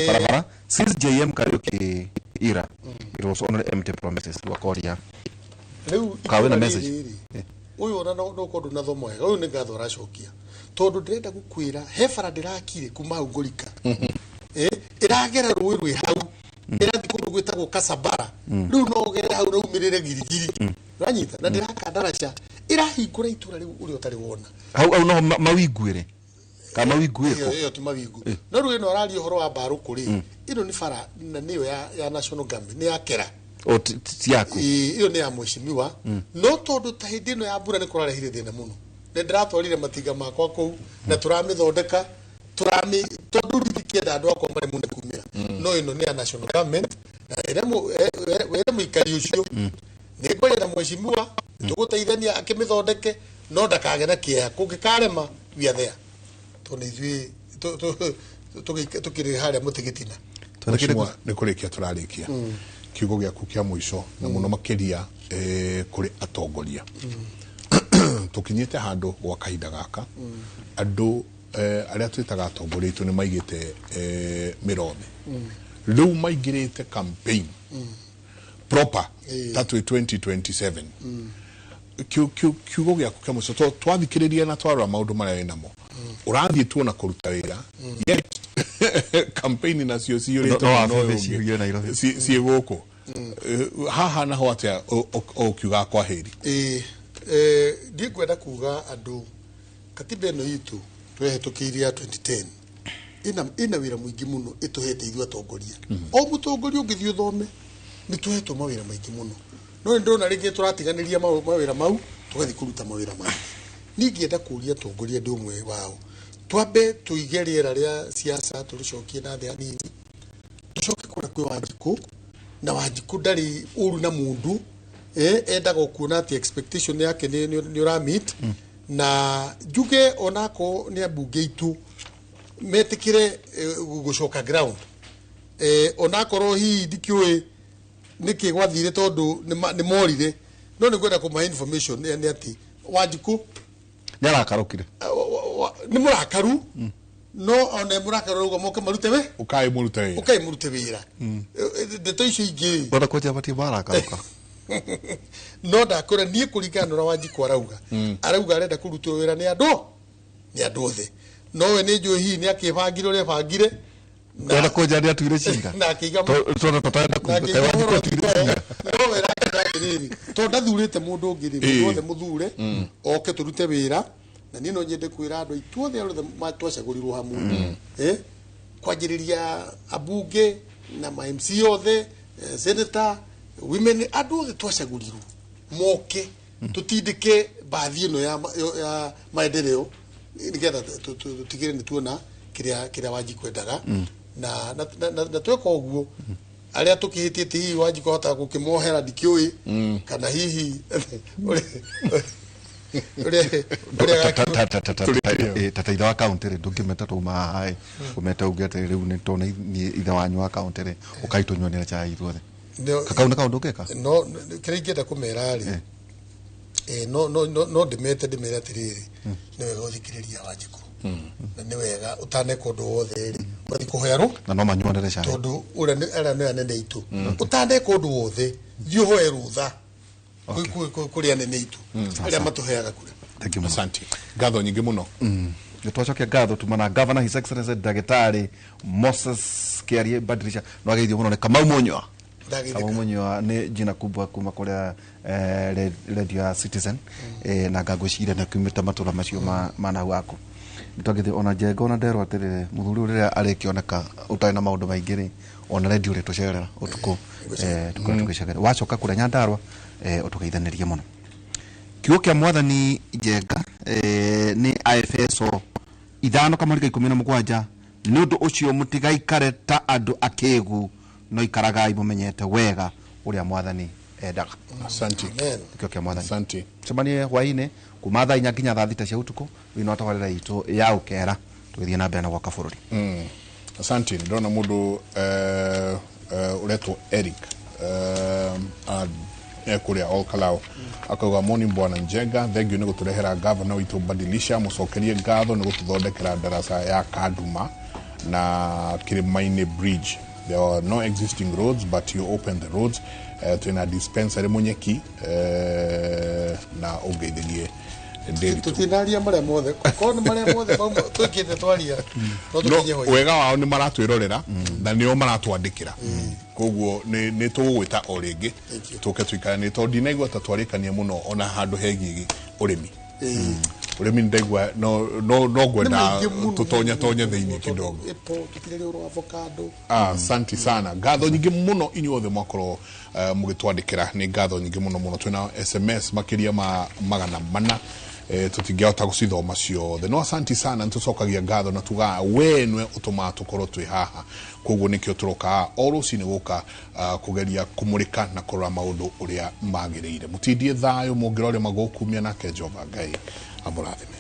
Barabara since JM Kariuki era it was only empty promises to Akoria. Riu kawe na message. Uyu ona no kondu na thomo wega. Uyu ni ngatho racokia. Tondu ndirenda gukwira he bara ndirakire kuma ungurika. Iragera rui rui hau. Irathi kundu gwitagwo Kasabara. Riu no gere hau na umirire girigiri. Ranyita na ndirakandaraca. Irahingura itura riu uri utari wona. Hau no mawiguire. Kama wiguire. Iyo ti mawigu. No riu ino arari uhoro wa Baruku ri. Ino ni bara na niyo ya national government ni ya Kera. O tiako. Iyo ni ya mheshimiwa. No tondu ta hindi ino ya mbura ni kurarehire thina muno. Ne ndiratwarire matiga makwa kou na turamithondeka tondu rikienda andu akwa mari munde kumira. No ino ni ya national government na ere muikari ucio ni ngorera mheshimiwa tuguteithania akimithondeke no ndakage na kia kungikarema we are there. Tonithwi tukiri haria mutigitina. Mheshimiwa ni kurikia turarikia. Kiugo giaku kia mwisho na muno makiria kuri atongoria. Tukinyite handu gwa kahinda gaka andu aria twitaga atongoria itu ni maigite mirome. Riu maigirite campaign proper tatu 2027. Kiugo giaku kia mwisho twathikiriria na twarora maundu maria winamo. Urathie tuona kuruta wira. Yet campaign na cio ciurite no cie guku. Haha na ho atia o kiuga kwa heri. Ndikwenda kuga andu katiba ino itu twehetukiria 2010 ina wira muingi muno ituhete ithu atongoria. O mutongoria ungithio thome ni tuhetwo mawira maingi muno. No ndona ringi turatiganiria mawira mau tugathi kuruta mawira mau. Ningienda kuria atongoria ndi umwe wao. Twambe tuige riera ria siasa turucokie na thia nini. Tucoke kura kwi Wanjiku na Wanjiku ndari uru na mundu endaga kuona ati expectation yake ni ura meet na juge onako ni abunge itu metikire gucoka ground onako rohi ndikiwe niki gwathire tondu ni morire no ni gwenda kuma information ni ati Wanjiku nyarakarukire ni murakaru no one murakaru rugo moke marute we ukai murute wira ndeto icio ingi bora koja bati barakaruka no ndakora nie kuringana na Wanjiku arauga arenda kurutwo wira ni andu othe no we ni njui hi ni akibangire uri bangire na koja ndi atuire cinga na akiga tona tataenda kuruta Wanjiku atuire cinga no we rakiriri to ndathurite mundu ngiri wothe muthure oke turute wira na nino nyende kwira andu ituothe aruthe matwacagurirwo hamwe kwanjiriria abunge na ma MC othe senator women andu othe twacagurirwo moke tutindike bathi ino ya maendeleo nigetha tutigire ni tuona kiria Wanjiku kwendaga na tweka uguo aria tukihitite hihi Wanjiku hota gukimohera ndikiui kana hihi tata wa county ndungimeta tuma hai umeta ugete riu ni tona ithe wanyu wa county ukaitonyonia chai ithuothe kakau na kaundu keka no kiringenda kumera ri no ndimere atiriri ni wega uthikiriria Wanjiku na ni wega utane kundu wothe ri bathi kuhoyaru na no manyuanire chai tondu ura ni anene itu utane kundu wothe thio hoe rutha kuria nene itu aria matuheaga kura. Thank you. Asante. Gatho nyingi muno. Twacokia gatho tumana governor his excellency Dagitari Moses Kiarie badilisha no ageithio muno ni Kamau Munywa ni jina kubwa kuma kuria radio Citizen na ngagwicira na kumita matura macio mana wako Nitwagithi ona Njenga ona Nderwa atirire muthuri uria arikioneka utari na maundu maingi ri ona redio ri tucerera utuku tukicerera wacoka kura Nyandarua utugeithanirie muno kiugo kia mwathani Njenga ni IFSO 5:17 ni undu ucio mutigaikare ta andu akigu no ikaragai mumenyete wega uria mwathani endaga. Asante. Kiugo kia mwathani. Asante. Cemanie hwaini kuma thaa 4 nginya thaa 6 cia utuku wino atawarira itu ya ukera twithie na mbere na gwaka bururi. Asante. Ndona mundu uretwo Eric kuria Olkalao akauga morning bwana Njenga, thank you ni guturehera governor witu Badilisha, mucokerie ngatho ni gututhondekera darasa ya Kaduma na Kirimaine bridge. There are no existing roads but you open the roads. Twina dispensary Munyeki na ungeithirie tutinaria maria mothe kono maria mothe twikite twaria wega wao ni maratwirorera na nio maratwandikira koguo ni tugwita o ringi tuke twikane to ndinaigua ta twarikania muno ona handu hegi urimi urimi ndaigua no gwenda tutonya thiini kidogo tutirere ro avocado. Asante sana, ngatho nyingi muno inyuothe mwakorwo mugitwandikira ni ngatho nyingi muno twina SMS makiria ma 400 tutingehota gucithoma ciothe no asante sana ntucokagia ngatho na tuga wenwe utuma tukorwo twi haha koguo nikio turoka o rucini guka kugeria kumurika na kurora maundu uria magiriire mutindie thayo mungirore magokumia nake Jehova Ngai amurathime.